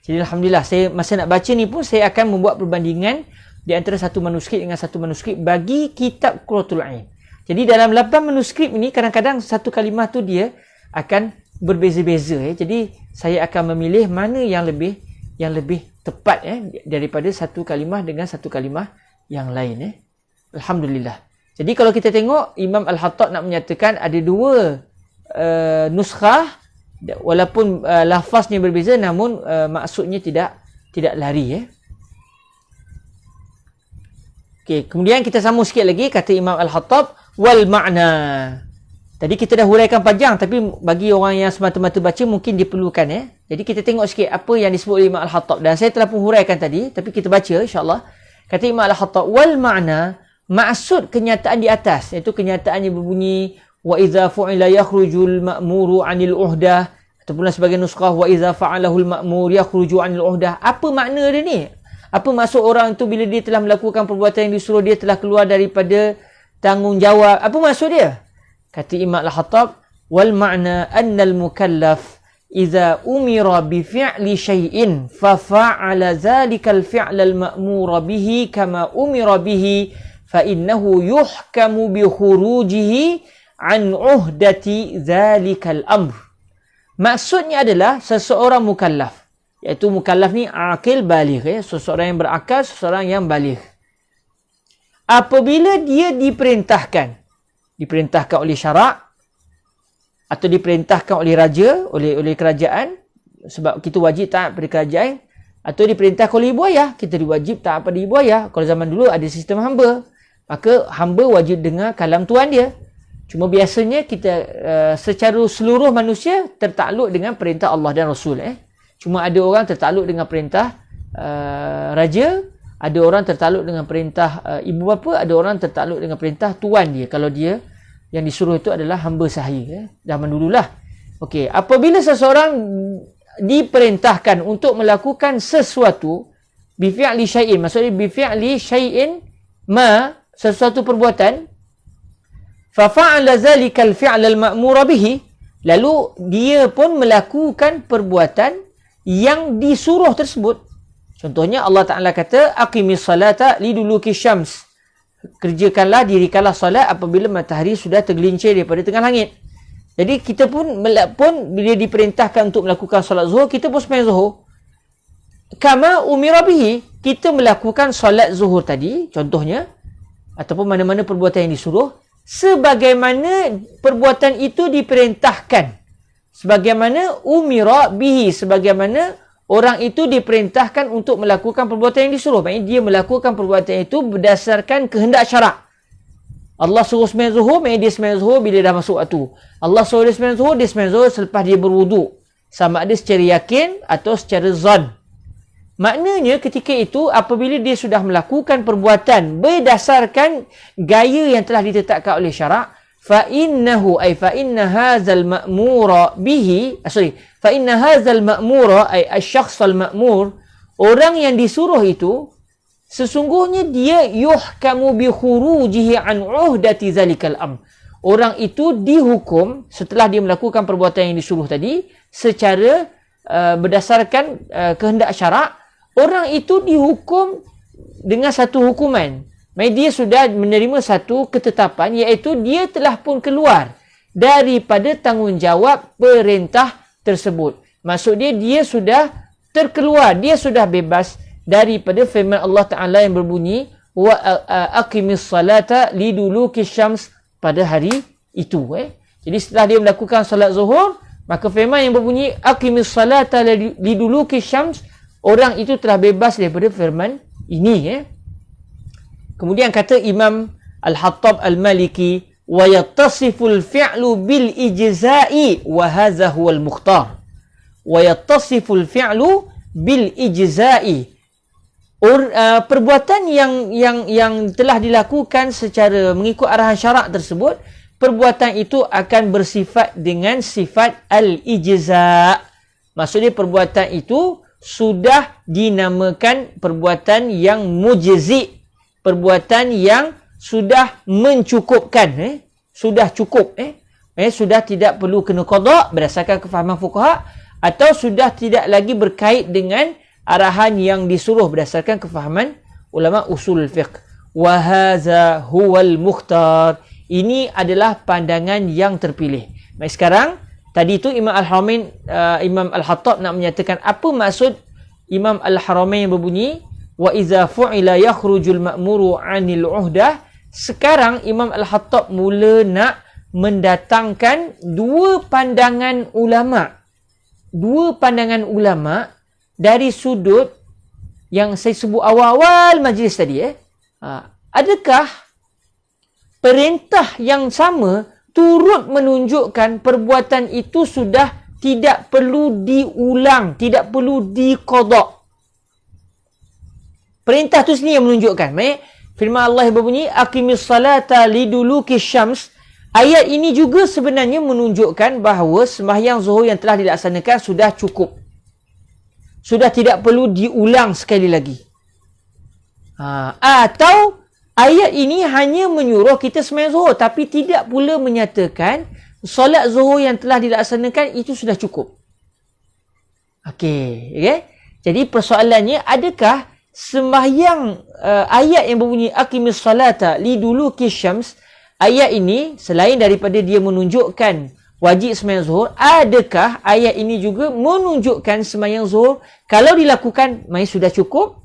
Speaker 1: Jadi alhamdulillah, saya masa nak baca ni pun saya akan membuat perbandingan di antara satu manuskrip dengan satu manuskrip bagi kitab Qurratul Ain. Jadi dalam 8 manuskrip ini kadang-kadang satu kalimah tu dia akan berbeza-beza. Jadi saya akan memilih mana yang lebih tepat daripada satu kalimah dengan satu kalimah yang lain. Alhamdulillah. Jadi kalau kita tengok Imam Al-Hattab nak menyatakan ada 2 nuskhah walaupun lafaznya berbeza namun maksudnya tidak lari. Okey, kemudian kita sambung sikit lagi kata Imam Al-Hattab wal ma'na. Tadi kita dah huraikan panjang tapi bagi orang yang semata-mata baca mungkin diperlukan. Jadi kita tengok sikit apa yang disebut oleh Imam Al-Hattab dan saya telah pun huraikan tadi tapi kita baca insya-Allah. Kata Imam Al-Hattab wal ma'na, maksud kenyataan di atas iaitu kenyataannya berbunyi wa idza fu'ila yakhrujul ma'muru 'anil uhdah ataupun sebagai nuskhah wa idza fa'alahul ma'mur yakhruju 'anil uhdah. Apa makna dia ni? Apa maksud orang tu bila dia telah melakukan perbuatan yang disuruh dia telah keluar daripada tanggungjawab? Apa maksud dia? Kata Imam Al-Hattab wal ma'na anna al-mukallaf idza umira bi fi'li shay'in fa fa'ala dhalika al-fi'l al-ma'mur bihi kama umira bihi fa innahu yuhkamu bi khurujihi an uhdati dhalika al-amr. Maksudnya adalah seseorang mukallaf, iaitu mukallaf ni akil baligh, seseorang yang berakal, seseorang yang baligh. Apabila dia diperintahkan oleh syarak atau diperintahkan oleh raja, oleh kerajaan, sebab kita wajib taat pada kerajaan, atau diperintahkan oleh ibu ayah, kita diwajib taat pada ibu ayah. Kalau zaman dulu ada sistem hamba, maka hamba wajib dengar kalam tuan dia. Cuma biasanya kita secara seluruh manusia tertakluk dengan perintah Allah dan Rasul. Cuma ada orang tertakluk dengan perintah raja, ada orang tertakluk dengan perintah ibu bapa, ada orang tertakluk dengan perintah tuan dia kalau dia yang disuruh itu adalah hamba sahaya. Zaman dululah. Okey, apabila seseorang diperintahkan untuk melakukan sesuatu bi fi'li syai'in, maksudnya bi fi'li syai'in ma, sesuatu perbuatan, fa fa'ala zalika al-fi'l al-ma'mur bihi, lalu dia pun melakukan perbuatan yang disuruh tersebut. Contohnya Allah Ta'ala kata aqimis salata liduluki syams, kerjakanlah, dirikanlah solat apabila matahari sudah tergelincir daripada tengah langit. Jadi kita pun bila diperintahkan untuk melakukan solat zuhur, kita pun sembahyang zuhur kama umira bihi, kita melakukan solat zuhur tadi contohnya, ataupun mana-mana perbuatan yang disuruh sebagaimana perbuatan itu diperintahkan, sebagaimana umira bihi, sebagaimana orang itu diperintahkan untuk melakukan perbuatan yang disuruh. Maksudnya dia melakukan perbuatan itu berdasarkan kehendak syarak. Allah suruh sembahyang zuhur, maksudnya dia sembahyang zuhur bila dah masuk waktu. Allah suruh dia sembahyang zuhur selepas dia berwuduk. Sama ada secara yakin atau secara zon. Maknanya ketika itu apabila dia sudah melakukan perbuatan berdasarkan gaya yang telah ditetapkan oleh syarak, fa inna hadzal ma'mura bihi, fa inna hadzal ma'mura ay asy-syakhs al-ma'mur, orang yang disuruh itu sesungguhnya dia yuhkamu bi khurujihi an uhdati zalikal am. Orang itu dihukum setelah dia melakukan perbuatan yang disuruh tadi secara berdasarkan kehendak syarak. Orang itu dihukum dengan satu hukuman. Dia sudah menerima satu ketetapan, iaitu dia telah pun keluar daripada tanggungjawab perintah tersebut. Maksud dia sudah terkeluar, dia sudah bebas daripada firman Allah Ta'ala yang berbunyi wa aqimis salata liduluki syams pada hari itu. Jadi setelah dia melakukan salat zuhur, maka firman yang berbunyi aqimis salata liduluki syams, orang itu telah bebas daripada firman ini. Kemudian kata Imam Al-Hattab Al-Maliki, wa yattasiful fi'lu bil ijza'i wa hadha huwal mukhtar. Wa yattasiful fi'lu bil ijza'i. Perbuatan yang telah dilakukan secara mengikut arahan syarak tersebut, perbuatan itu akan bersifat dengan sifat al-ijza'. Maksudnya perbuatan itu sudah dinamakan perbuatan yang mujzi', perbuatan yang sudah mencukupkan, sudah cukup, sudah tidak perlu kena qada berdasarkan kefahaman fuqaha, atau sudah tidak lagi berkait dengan arahan yang disuruh berdasarkan kefahaman ulama usul fiqh. Wa hadza huwal mukhtar. Ini adalah pandangan yang terpilih. Baik, sekarang tadi itu Imam Al-Haramain, Imam Al-Hattab nak menyatakan apa maksud Imam Al-Haramain yang berbunyi wa iza fu'ila yakhrujul ma'muru 'anil 'uhdah. Sekarang Imam Al-Hattab mula nak mendatangkan dua pandangan ulama. Dua pandangan ulama dari sudut yang saya sebut awal-awal majlis tadi. Adakah perintah yang sama turut menunjukkan perbuatan itu sudah tidak perlu diulang, tidak perlu diqada? Perintah tu sendiri yang menunjukkan. Firman Allah yang berbunyi aqimis salata liduluki syams. Ayat ini juga sebenarnya menunjukkan bahawa sembahyang zuhur yang telah dilaksanakan sudah cukup. Sudah tidak perlu diulang sekali lagi. Atau ayat ini hanya menyuruh kita sembahyang zuhur, tapi tidak pula menyatakan solat zuhur yang telah dilaksanakan itu sudah cukup. Okey. Jadi persoalannya, adakah sembahyang ayat yang berbunyi aqimis salata liduluki syams, ayat ini selain daripada dia menunjukkan wajib sembahyang zuhur, adakah ayat ini juga menunjukkan sembahyang zuhur kalau dilakukan sudah cukup,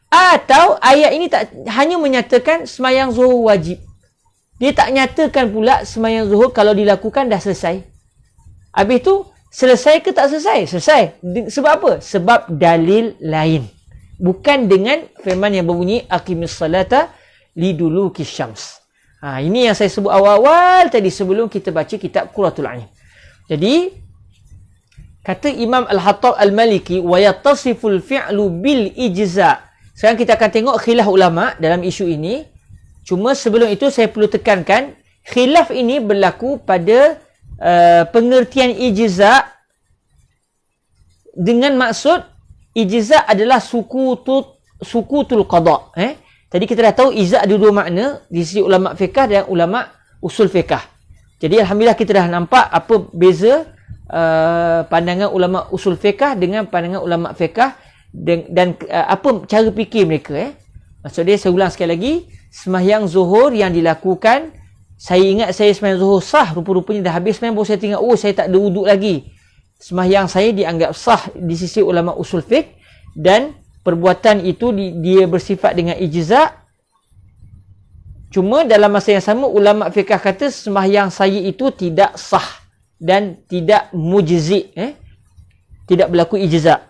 Speaker 1: atau ayat ini tak hanya menyatakan sembahyang zuhur wajib, dia tak nyatakan pula sembahyang zuhur kalau dilakukan dah selesai. Habis tu selesai ke tak selesai? Selesai. Sebab apa? Sebab dalil lain. Bukan dengan firman yang berbunyi aqimis salata liduluki syams. Ini yang saya sebut awal-awal tadi sebelum kita baca kitab Qurratul Ain. Jadi kata Imam Al-Hattab Al-Maliki wa yattasiful fi'lu bil ijza'. Sekarang kita akan tengok khilaf ulama dalam isu ini. Cuma sebelum itu saya perlu tekankan, khilaf ini berlaku pada pengertian ijza' dengan maksud ijza' adalah sukutul qada. Tadi kita dah tahu ijza' ada dua makna di sisi ulama fiqh dan ulama usul fiqh. Jadi alhamdulillah kita dah nampak apa beza pandangan ulama usul fiqh dengan pandangan ulama fiqh dan apa cara fikir mereka. Maksud dia, saya ulang sekali lagi, sembahyang zuhur yang dilakukan, saya ingat saya sembahyang zuhur sah, rupa-rupanya dah habis sembahyang baru saya tengok, saya tak ada wuduk lagi. Sembahyang saya dianggap sah di sisi ulama usul fiqh, dan perbuatan itu dia bersifat dengan ijza'. Cuma dalam masa yang sama ulama fiqh kata sembahyang saya itu tidak sah dan tidak mujzi', tidak berlaku ijza'.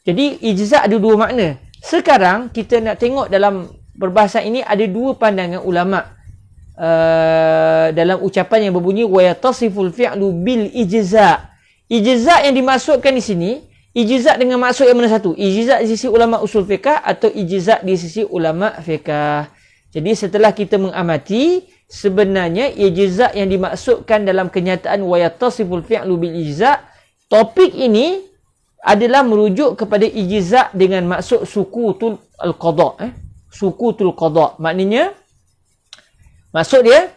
Speaker 1: Jadi ijza' ada dua makna. Sekarang kita nak tengok dalam perbahasan ini ada dua pandangan ulama dalam ucapan yang berbunyi wa yatasiful fi'lu bil ijza'. Ijza' yang dimaksudkan di sini, ijza' dengan maksud yang mana satu? Ijza' di sisi ulama usul fiqh atau ijza' di sisi ulama fiqh? Jadi setelah kita mengamati, sebenarnya ijza' yang dimaksudkan dalam kenyataan wa yatasiful fi'lu bil ijza', topik ini adalah merujuk kepada ijza' dengan maksud sukutul al-qada'. sukutul qada. Maknanya, maksud dia,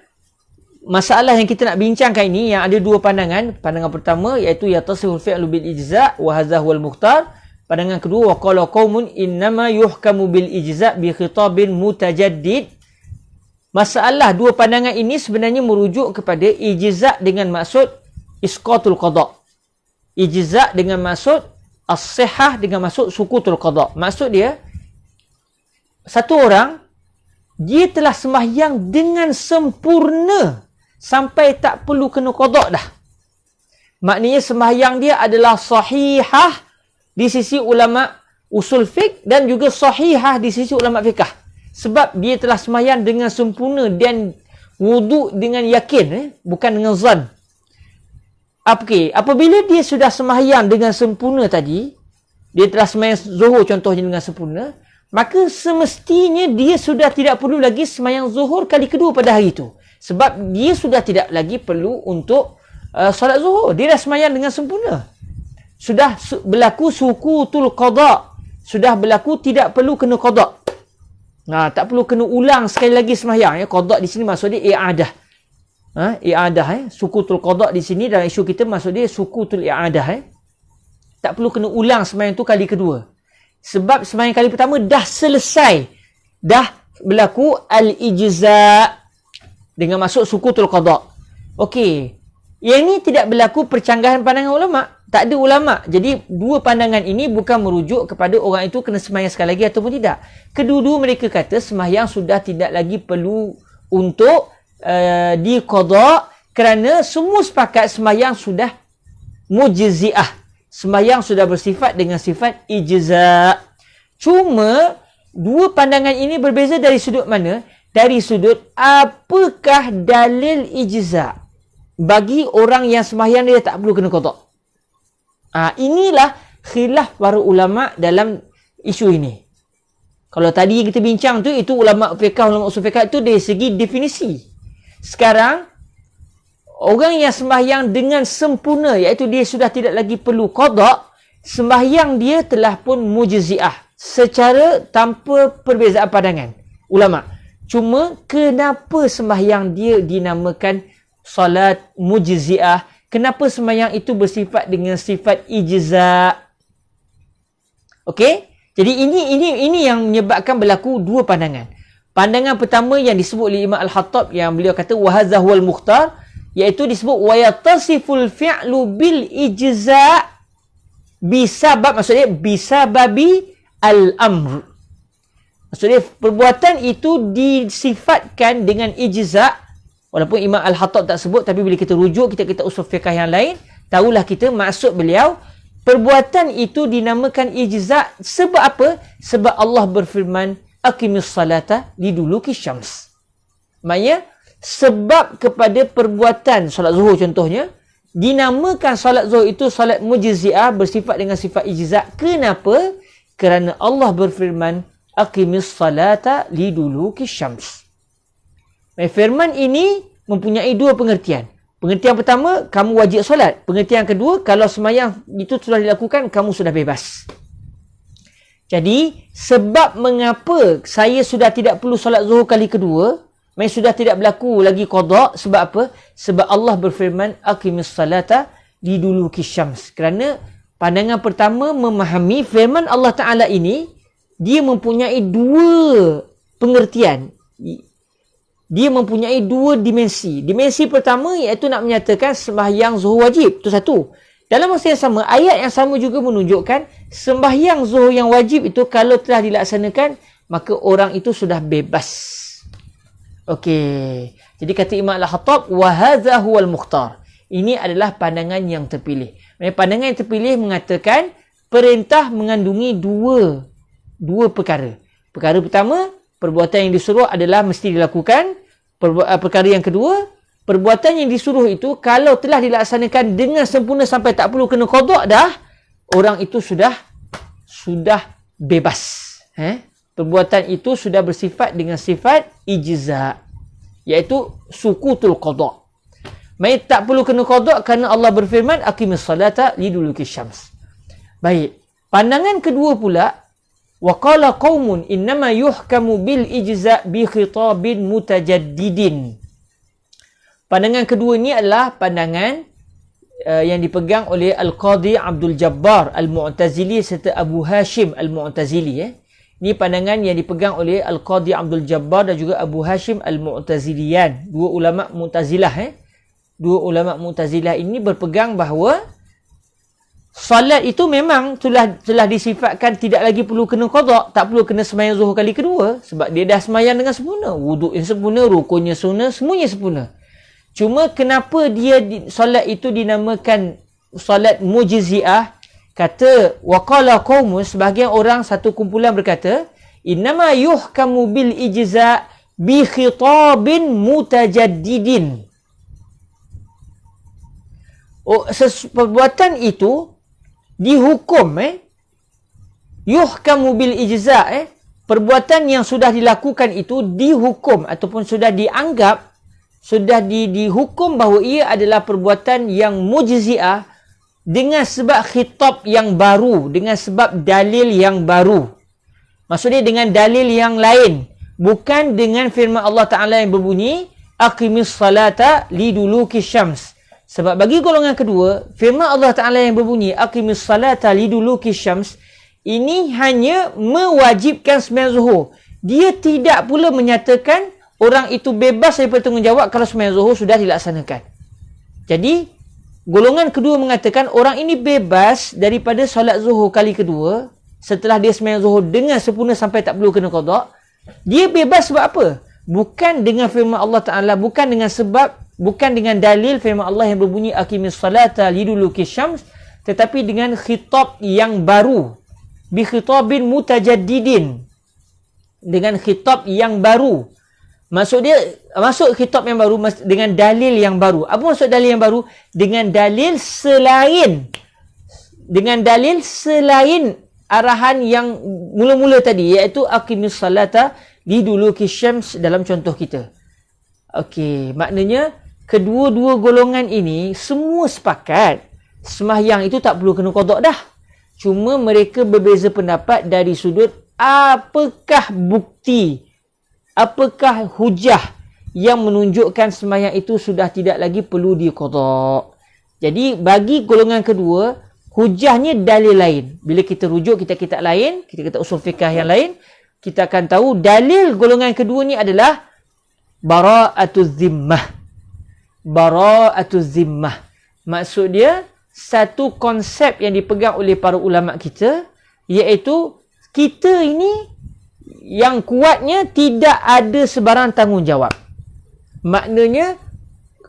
Speaker 1: masalah yang kita nak bincangkan ini yang ada dua pandangan. Pandangan pertama iaitu yatasihul fi'lu bil ijza' wa hadha huwal mukhtar. Pandangan kedua, wa qala qaumun innama yuhkamu bil ijza' bi khitabin mutajaddid. Masalah dua pandangan ini sebenarnya merujuk kepada ijza' dengan maksud isqatul qada. Ijza' dengan maksud as-sihah dengan maksud sukutul qada. Maksud dia, satu orang dia telah sembahyang dengan sempurna sampai tak perlu kena qada dah. Maknanya sembahyang dia adalah sahihah di sisi ulama usul fiqh dan juga sahihah di sisi ulama fiqh. Sebab dia telah sembahyang dengan sempurna dan wuduk dengan yakin, bukan dengan zan. Okay, apabila dia sudah sembahyang dengan sempurna tadi, dia telah sembahyang zuhur contohnya dengan sempurna, maka semestinya dia sudah tidak perlu lagi sembahyang zuhur kali kedua pada hari itu. Sebab dia sudah tidak lagi perlu untuk solat zuhur. Dia dah sembahyang dengan sempurna. Sudah berlaku sukutul qada. Sudah berlaku tidak perlu kena qada. Tak perlu kena ulang sekali lagi sembahyang. Qada di sini maksud dia i'adah. I'adah. Sukutul qada di sini dalam isu kita maksud dia sukutul i'adah. Tak perlu kena ulang sembahyang tu kali kedua. Sebab sembahyang kali pertama dah selesai. Dah berlaku al-ijza' dengan maksud sukutul qada. Okey. Yang ini tidak berlaku percanggahan pandangan ulama. Tak ada ulama. Jadi dua pandangan ini bukan merujuk kepada orang itu kena sembahyang sekali lagi ataupun tidak. Kedua-dua mereka kata sembahyang sudah tidak lagi perlu untuk diqada kerana semua sepakat sembahyang sudah mujzi'ah. Sembahyang sudah bersifat dengan sifat ijza'. Cuma dua pandangan ini berbeza dari sudut mana? Dari sudut apakah dalil ijza' bagi orang yang sembahyang dia tak perlu kena qada. Inilah khilaf para ulama dalam isu ini. Kalau tadi kita bincang tu, itu ulama fiqh, ulama usul fiqh itu dari segi definisi. Sekarang, orang yang sembahyang dengan sempurna, iaitu dia sudah tidak lagi perlu qada, sembahyang dia telah pun mujzi'ah secara tanpa perbezaan pandangan ulama. Cuma kenapa sembahyang dia dinamakan salat mujzi'ah? Kenapa sembahyang itu bersifat dengan sifat ijza'? Okey? Jadi ini yang menyebabkan berlaku dua pandangan. Pandangan pertama yang disebut oleh Imam Al-Khattab yang beliau kata wa hadza huwal mukhtar, iaitu disebut wa yatasiful fi'lu bil ijza' bisabab, maksudnya bisababi al-amr. Maksudnya perbuatan itu disifatkan dengan ijza'. Walaupun Imam Al-Khattab tak sebut, tapi bila kita rujuk, kita usul fiqh yang lain, tahulah kita maksud beliau, perbuatan itu dinamakan ijza' sebab apa? Sebab Allah berfirman, aqimis salata liduluki syams. Maksudnya, sebab kepada perbuatan solat zuhur contohnya, dinamakan solat zuhur itu solat mujzi'ah bersifat dengan sifat ijza'. Kenapa? Kerana Allah berfirman, aqimis salata liduluki syams. Firman ini mempunyai dua pengertian. Pengertian pertama, kamu wajib solat. Pengertian kedua, kalau sembahyang itu sudah dilakukan, kamu sudah bebas. Jadi, sebab mengapa saya sudah tidak perlu solat zuhur kali kedua, sudah tidak berlaku lagi qada, sebab apa? Sebab Allah berfirman, aqimis salata liduluki syams. Kerana pandangan pertama memahami firman Allah Ta'ala ini, dia mempunyai dua pengertian. Dia mempunyai dua dimensi. Dimensi pertama iaitu nak menyatakan sembahyang zuhur wajib. Itu satu. Dalam masa yang sama, ayat yang sama juga menunjukkan sembahyang zuhur yang wajib itu kalau telah dilaksanakan, maka orang itu sudah bebas. Okey. Jadi kata Imam Al-Khattab, wa hadza huwal mukhtar. Ini adalah pandangan yang terpilih. Pandangan yang terpilih mengatakan perintah mengandungi dua perkara. Perkara pertama, perbuatan yang disuruh adalah mesti dilakukan. Perkara yang kedua, perbuatan yang disuruh itu kalau telah dilaksanakan dengan sempurna sampai tak perlu kena qada dah, orang itu sudah bebas. Perbuatan itu sudah bersifat dengan sifat ijza', iaitu sukutul qada. Maksudnya tak perlu kena qada kerana Allah berfirman aqimis salata liduluki syams. Baik. Pandangan kedua pula, Wa qala qaumun innama yuhkamu bil ijza' bi khitabin mutajaddidin. Pandangan kedua ni adalah pandangan yang dipegang oleh Al-Qadhi Abdul Jabbar Al-Mu'tazili serta Abu Hashim Al-Mu'tazili. Ini pandangan yang dipegang oleh Al-Qadhi Abdul Jabbar dan juga Abu Hashim Al-Mu'taziliyan. Dua ulama Mu'tazilah. Dua ulama Mu'tazilah ini berpegang bahawa salat itu memang telah disifatkan tidak lagi perlu kena qada, tak perlu kena sembahyang zuhur kali kedua sebab dia dah sembahyang dengan sempurna, wuduk yang sempurna, rukunnya sempurna, semuanya sempurna. Cuma kenapa solat itu dinamakan solat mujzi'ah? Kata waqala qaumun, sebahagian orang satu kumpulan berkata, innama yuhkamu bil ijza' bi khitabin mutajaddidin. Perbuatan itu dihukum yuhkamu bil ijza', perbuatan yang sudah dilakukan itu dihukum ataupun sudah dianggap, sudah dihukum bahawa ia adalah perbuatan yang mujzi'ah dengan sebab khitab yang baru, dengan sebab dalil yang baru. Maksudnya dengan dalil yang lain, bukan dengan firman Allah Ta'ala yang berbunyi aqimis salata liduluki syams. Sebab bagi golongan kedua, firman Allah Ta'ala yang berbunyi aqimis salata liduluki syams ini hanya mewajibkan sembahyang zuhur. Dia tidak pula menyatakan orang itu bebas daripada tanggungjawab kalau sembahyang zuhur sudah dilaksanakan. Jadi, golongan kedua mengatakan orang ini bebas daripada solat zuhur kali kedua setelah dia sembahyang zuhur dengan sempurna sampai tak perlu kena qada. Dia bebas sebab apa? Bukan dengan firman Allah Ta'ala, bukan dengan dalil firman Allah yang berbunyi aqimis salata liduluki syams, tetapi dengan khitab yang baru. Bi khitabin mutajaddidin. Dengan khitab yang baru. Maksud khitab yang baru dengan dalil yang baru. Apa maksud dalil yang baru? Dengan dalil selain arahan yang mula-mula tadi, iaitu aqimis salata liduluki syams dalam contoh kita. Okey, maknanya kedua-dua golongan ini semua sepakat sembahyang itu tak perlu kena qada dah. Cuma mereka berbeza pendapat dari sudut apakah bukti, apakah hujah yang menunjukkan sembahyang itu sudah tidak lagi perlu diqada. Jadi bagi golongan kedua, hujahnya dalil lain. Bila kita rujuk kitab-kitab lain, kita kata usul fiqh yang lain, kita akan tahu dalil golongan kedua ni adalah bara'atuz zimmah. Bara'atuz zimmah. Maksud dia satu konsep yang dipegang oleh para ulama kita, iaitu kita ini yang kuatnya tidak ada sebarang tanggungjawab. Maknanya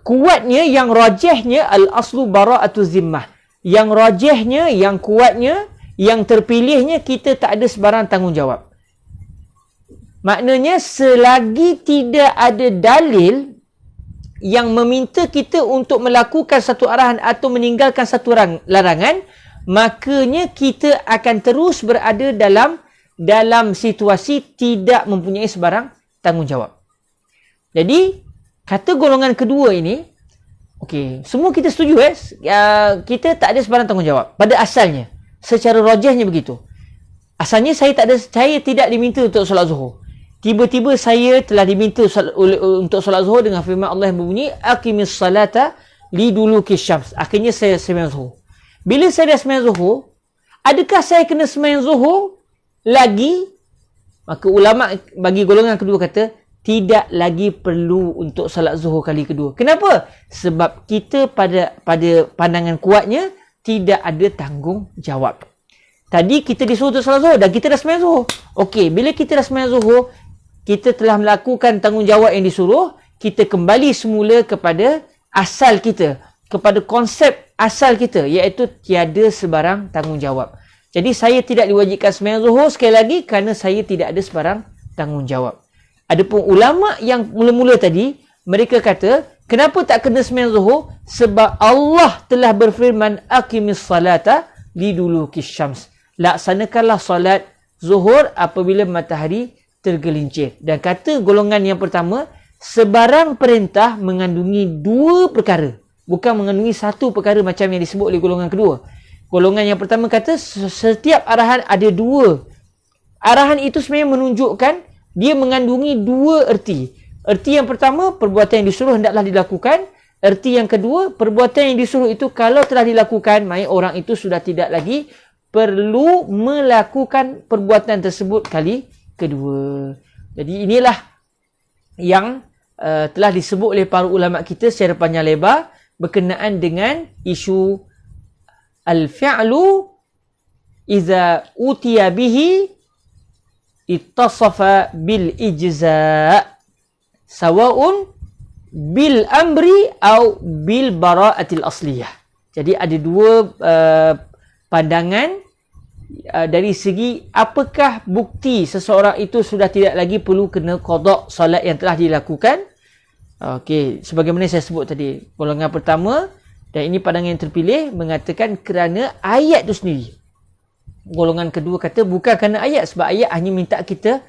Speaker 1: kuatnya, yang rajihnya al-aslu bara'atuz zimmah. Yang rajihnya, yang kuatnya, yang terpilihnya kita tak ada sebarang tanggungjawab. Maknanya selagi tidak ada dalil yang meminta kita untuk melakukan satu arahan atau meninggalkan satu larangan, makanya kita akan terus berada dalam situasi tidak mempunyai sebarang tanggungjawab. Jadi, kata golongan kedua ini, okey, semua kita setuju kita tak ada sebarang tanggungjawab pada asalnya. Secara rajihnya begitu. Asalnya saya tidak diminta untuk solat zuhur. Tiba-tiba saya telah diminta untuk solat zuhur dengan firman Allah yang berbunyi aqimis salata liduluki syams. Akhirnya saya sembahyang zuhur. Bila saya dah sembahyang zuhur, adakah saya kena sembahyang zuhur lagi? Maka ulama bagi golongan kedua kata tidak lagi perlu untuk salat zuhur kali kedua. Kenapa? Sebab kita pada pandangan kuatnya tidak ada tanggungjawab. Tadi kita disuruh untuk salat zuhur dan kita dah sembahyang zuhur. Okey, bila kita dah sembahyang zuhur, kita telah melakukan tanggungjawab yang disuruh, kita kembali semula kepada asal kita, kepada konsep asal kita, iaitu tiada sebarang tanggungjawab. Jadi saya tidak diwajibkan sembahyang zuhur sekali lagi kerana saya tidak ada sebarang tanggungjawab. Adapun ulama yang mula-mula tadi, mereka kata, kenapa tak kena sembahyang zuhur? Sebab Allah telah berfirman, aqimis salata liduluki syams. Laksanakanlah salat zuhur apabila matahari tergelincir. Dan kata golongan yang pertama, sebarang perintah mengandungi dua perkara. Bukan mengandungi satu perkara macam yang disebut oleh golongan kedua. Golongan yang pertama kata, setiap arahan ada dua arahan itu sebenarnya menunjukkan dia mengandungi dua erti. Erti yang pertama, perbuatan yang disuruh hendaklah dilakukan. Erti yang kedua, perbuatan yang disuruh itu kalau telah dilakukan, maka orang itu sudah tidak lagi perlu melakukan perbuatan tersebut kali kedua. Jadi inilah yang telah disebut oleh para ulama kita secara panjang lebar berkenaan dengan isu al-fi'lu iza utiya bihi ittasafa bil ijza' sawa'un bil amri atau bil bara'atil asliyah. Jadi ada dua pandangan dari segi apakah bukti seseorang itu sudah tidak lagi perlu kena qada solat yang telah dilakukan. Okey, sebagaimana saya sebut tadi, golongan pertama dan ini pandangan yang terpilih mengatakan kerana ayat itu sendiri. Golongan kedua kata bukan kerana ayat, sebab ayat hanya minta kita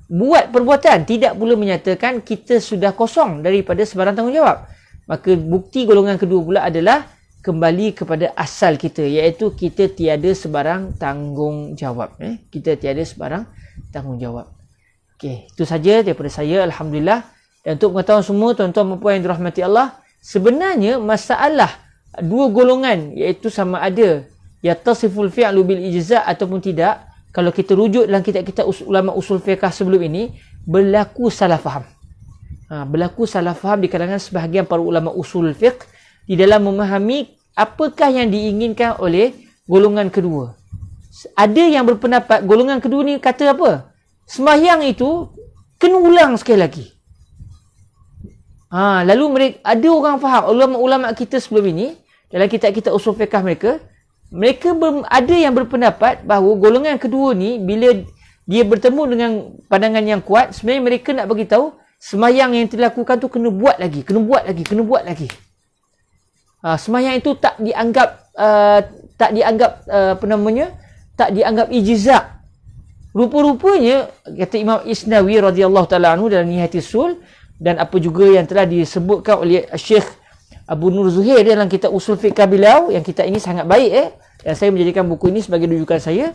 Speaker 1: buat perbuatan, tidak pula menyatakan kita sudah kosong daripada sebarang tanggungjawab. Maka bukti golongan kedua pula adalah kembali kepada asal kita, iaitu kita tiada sebarang tanggungjawab. Kita tiada sebarang tanggungjawab. Okey, itu saja daripada saya. Alhamdulillah. Dan untuk pengetahuan semua tuan-tuan dan puan yang dirahmati Allah, sebenarnya masalah dua golongan, iaitu sama ada yattasiful fi'lu bil ijza' ataupun tidak, kalau kita rujuk dalam kitab-kitab ulama usul fiqh sebelum ini, berlaku salah faham. Berlaku salah faham di kalangan sebahagian para ulama usul fiqh di dalam memahami apakah yang diinginkan oleh golongan kedua. Ada yang berpendapat golongan kedua ni kata apa? Sembahyang itu kena ulang sekali lagi. Lalu mereka, ada orang faham, ulama-ulama kita sebelum ini dalam kitab-kitab usul fiqh mereka ada yang berpendapat bahawa golongan kedua ni bila dia bertemu dengan pandangan yang kuat, sebenarnya mereka nak bagi tahu sembahyang yang dilakukan tu kena buat lagi. Sembahyang itu tak dianggap ijza'. Rupa-rupanya kata Imam Isnawi radhiyallahu taala anhu dalam Nihayatus Sul, dan apa juga yang telah disebutkan oleh Syekh Abu Nur Zuhair dalam kitab usul fiqh beliau, yang kitab ini sangat baik dan saya menjadikan buku ini sebagai rujukan saya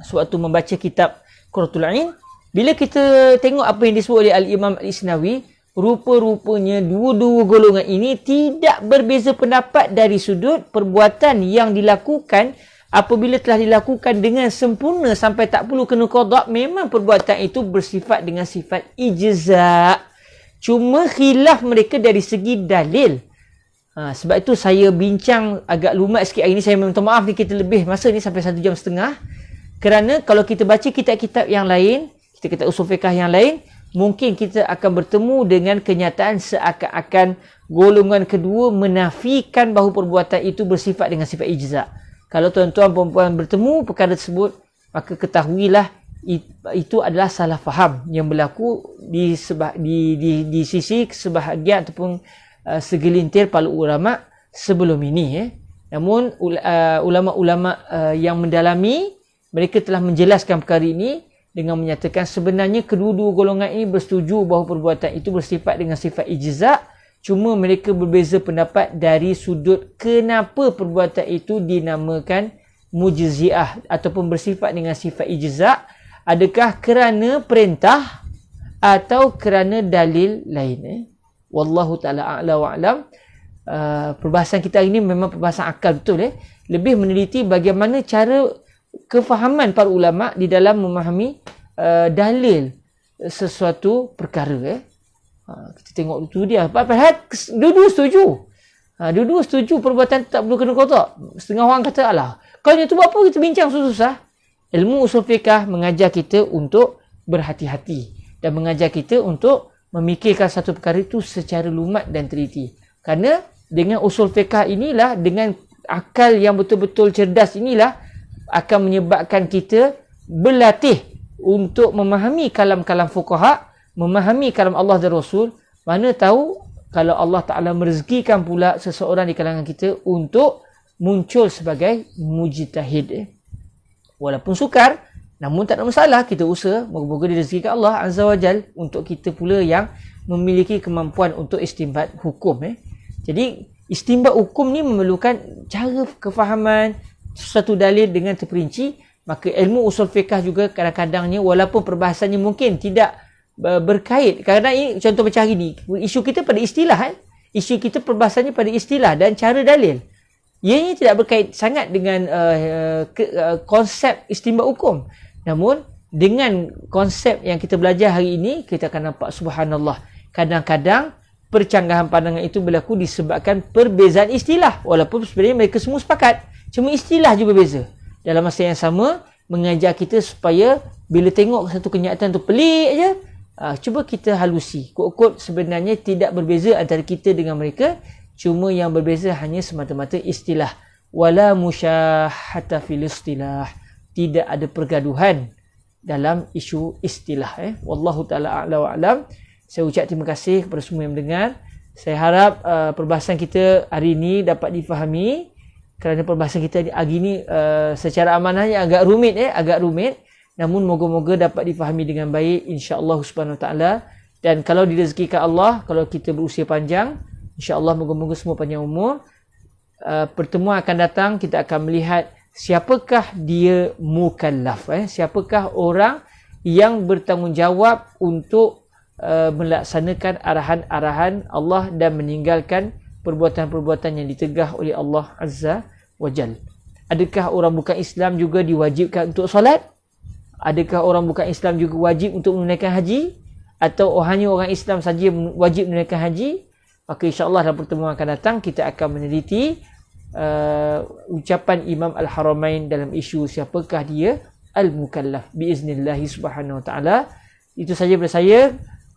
Speaker 1: sewaktu membaca kitab Qurratul Ain. Bila kita tengok apa yang disebut oleh Al-Imam Al-Isnawi, rupa-rupanya dua-dua golongan ini tidak berbeza pendapat dari sudut perbuatan yang dilakukan apabila telah dilakukan dengan sempurna sampai tak perlu kena qada, memang perbuatan itu bersifat dengan sifat ijza'. Cuma khilaf mereka dari segi dalil. Sebab itu saya bincang agak lumat sikit hari ini. Saya minta maaf ni kita lebih masa ni sampai 1 jam setengah. Kerana kalau kita baca kitab-kitab yang lain, kitab-kitab usul fiqh yang lain, mungkin kita akan bertemu dengan kenyataan seakan-akan golongan kedua menafikan bahawa perbuatan itu bersifat dengan sifat ijza'. Kalau tuan-tuan perempuan bertemu perkara tersebut, maka ketahuilah itu adalah salah faham yang berlaku di sisi sebahagian ataupun segelintir para ulama sebelum ini. Namun ulama-ulama yang mendalami, mereka telah menjelaskan perkara ini dengan menyatakan sebenarnya kedua-dua golongan ini bersetuju bahawa perbuatan itu bersifat dengan sifat ijza'. Cuma mereka berbeza pendapat dari sudut kenapa perbuatan itu dinamakan mujzi'ah ataupun bersifat dengan sifat ijza'. Adakah kerana perintah atau kerana dalil lain? Wallahu ta'ala a'la wa'alam. Perbahasan kita hari ini memang perbahasan akal betul. Lebih meneliti bagaimana cara kefahaman para ulama di dalam memahami dalil sesuatu perkara. Kita tengok tu dia. Padahal dua-dua setuju. Dua-dua setuju perbuatan tak perlu kena kotak. Setengah orang kata, alah, kalau itu buat apa kita bincang susah-susah. Ilmu usul fiqh mengajar kita untuk berhati-hati dan mengajar kita untuk memikirkan satu perkara itu secara lumat dan teliti. Kerana dengan usul fiqh inilah, dengan akal yang betul-betul cerdas inilah akan menyebabkan kita berlatih untuk memahami kalam-kalam fuqaha, memahami kalam Allah dan Rasul. Mana tahu kalau Allah Ta'ala merezekikan pula seseorang di kalangan kita untuk muncul sebagai mujtahid. Walaupun sukar, namun tak ada masalah, kita usaha, moga-moga direzekikan Allah Azza wa Jal untuk kita pula yang memiliki kemampuan untuk istinbat hukum. Jadi istinbat hukum ni memerlukan cara kefahaman satu dalil dengan terperinci Maka ilmu usul fiqh juga kadang-kadangnya walaupun perbahasannya mungkin tidak berkait. Kadang-kadang ini contoh macam hari ni, isu kita pada istilah isu kita perbahasannya pada istilah dan cara dalil. Ianya tidak berkait sangat dengan konsep istinbat hukum. Namun dengan konsep yang kita belajar hari ini, kita akan nampak subhanallah, kadang-kadang percanggahan pandangan itu berlaku disebabkan perbezaan istilah. Walaupun sebenarnya mereka semua sepakat, cuma istilah je berbeza. Dalam masa yang sama, mengajar kita supaya bila tengok satu kenyataan tu pelik je, cuba kita halusi. Kod-kod sebenarnya tidak berbeza antara kita dengan mereka, cuma yang berbeza hanya semata-mata istilah. Wala musyahata fil istilah. Tidak ada pergaduhan dalam isu istilah. Wallahu ta'ala a'la wa a'lam. Saya ucap terima kasih kepada semua yang mendengar. Saya harap perbahasan kita hari ini dapat difahami. Kerana perbahasan kita hari ini secara amanahnya agak rumit. Namun moga-moga dapat difahami dengan baik insya-Allah subhanahu wa taala. Dan kalau direzekikan Allah, kalau kita berusia panjang, insya-Allah moga-moga semua panjang umur. Pertemuan akan datang kita akan melihat siapakah dia mukallaf, siapakah orang yang bertanggungjawab untuk melaksanakan arahan-arahan Allah dan meninggalkan perbuatan-perbuatan yang ditegah oleh Allah Azza wa Jal. Adakah orang bukan Islam juga diwajibkan untuk solat? Adakah orang bukan Islam juga wajib untuk menunaikan haji? Atau hanya orang Islam saja wajib menunaikan haji? Maka insya-Allah dalam pertemuan akan datang kita akan meneliti ucapan Imam Al-Haramain dalam isu siapakah dia Al-Mukallaf biiznillah subhanahu wa ta'ala. Itu saja daripada saya.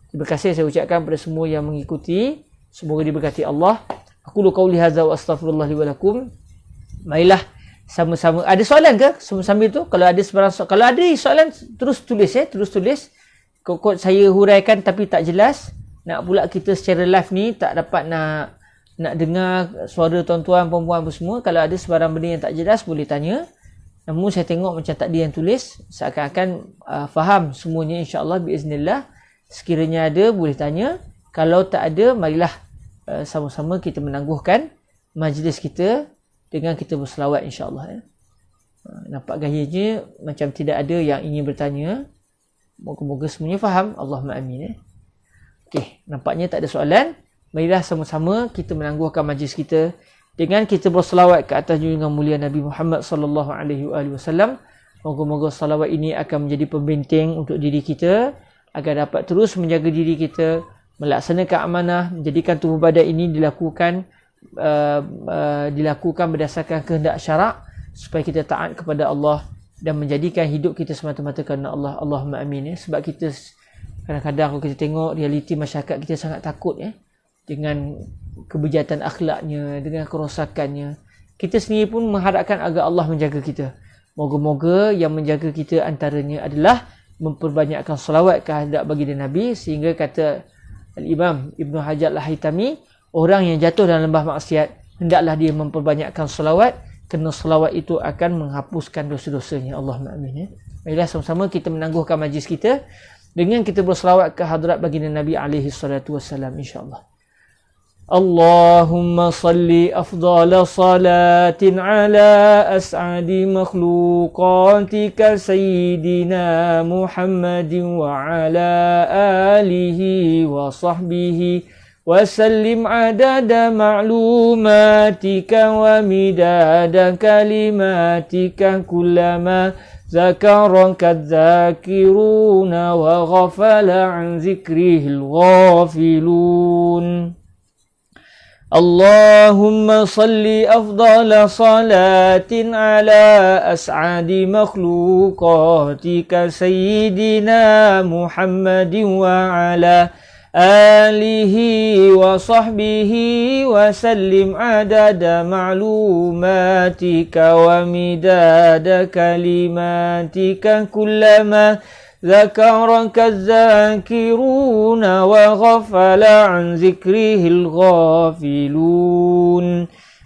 Speaker 1: Terima kasih saya ucapkan kepada semua yang mengikuti. Semoga diberkati Allah. Aku lu qauli hadza wa astaghfirullah li wa lakum. Marilah sama-sama. Ada soalan ke sambil tu? Kalau ada sebarang kalau ada soalan terus tulis terus tulis. Kod saya huraikan tapi tak jelas. Nak pula kita secara live ni tak dapat nak dengar suara tuan-tuan perempuan apa semua. Kalau ada sebarang benda yang tak jelas boleh tanya. Namun saya tengok macam tak ada yang tulis. Seakan-akan faham semuanya insya-Allah biiznillah. Sekiranya ada boleh tanya. Kalau tak ada, marilah sama-sama kita menangguhkan majlis kita dengan kita berselawat insya-Allah. Nampak gayanya macam tidak ada yang ingin bertanya. Moga-moga semuanya faham. Allahumma amin. Okey, nampaknya tak ada soalan. Marilah sama-sama kita menangguhkan majlis kita dengan kita berselawat ke atas junjungan mulia Nabi Muhammad sallallahu alaihi wasallam. Moga-moga salawat ini akan menjadi pembenteng untuk diri kita agar dapat terus menjaga diri kita, melaksanakan amanah, menjadikan tubuh badan ini dilakukan berdasarkan kehendak syarak supaya kita taat kepada Allah dan menjadikan hidup kita semata-mata kerana Allah. Allahumma amin. Sebab kita kadang-kadang kalau kita tengok realiti masyarakat kita sangat takut dengan kebejatan akhlaknya, dengan kerosakannya. Kita sendiri pun mengharapkan agar Allah menjaga kita. Moga-moga yang menjaga kita antaranya adalah memperbanyakkan salawat kehadrat baginda Nabi, sehingga kata Al-Imam Ibn Hajar Al-Haytami, orang yang jatuh dalam lembah maksiat hendaklah dia memperbanyakkan salawat, kerana salawat itu akan menghapuskan dosa-dosanya. Allahumma amin. Marilah sama-sama kita menangguhkan majlis kita dengan kita bersalawat ke hadrat baginda Nabi alaihi salatu wassalam insya-Allah. Allahumma salli afdala salatin ala as'adi makhluqatika sayyidina Muhammadin wa ala alihi wa sahbihi wa sallim adada ma'lumatika wa midada kalimatika kullama zakaraka dzakiruna wa ghafala an zikrihil ghafilun. Allahumma salli afdala salatin ala as'adi makhluqatika sayyidina Muhammadin wa ala alihi wa sahbihi wa sallim adada ma'lumatika wa midada kalimatika kullama ذكرك الذاكرون وغفل عن ذكره الغافلون.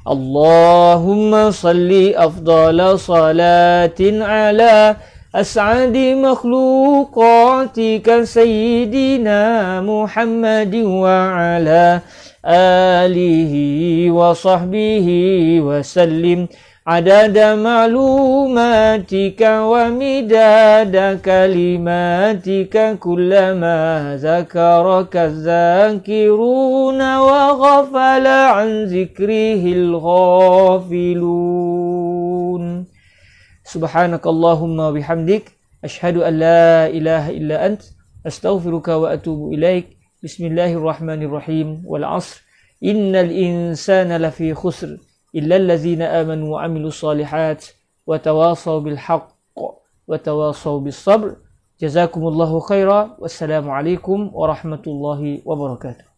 Speaker 1: اللهم صل أفضل صلاة على أسعد مخلوقاتك سيدنا محمد وعلى آله وصحبه وسلم عدد معلوماتك ومداد كلماتك كلما ذكرك الذاكرون وغفل عن ذكره الغافلون سبحانك اللهم وبحمدك أشهد أن لا إله إلا أنت أستغفرك وأتوب إليك بسم الله الرحمن الرحيم والعصر إن الإنسان لفي خسر إلا الذين آمنوا وعملوا الصالحات وتواصوا بالحق وتواصوا بالصبر جزاكم الله خيرا والسلام عليكم ورحمة الله وبركاته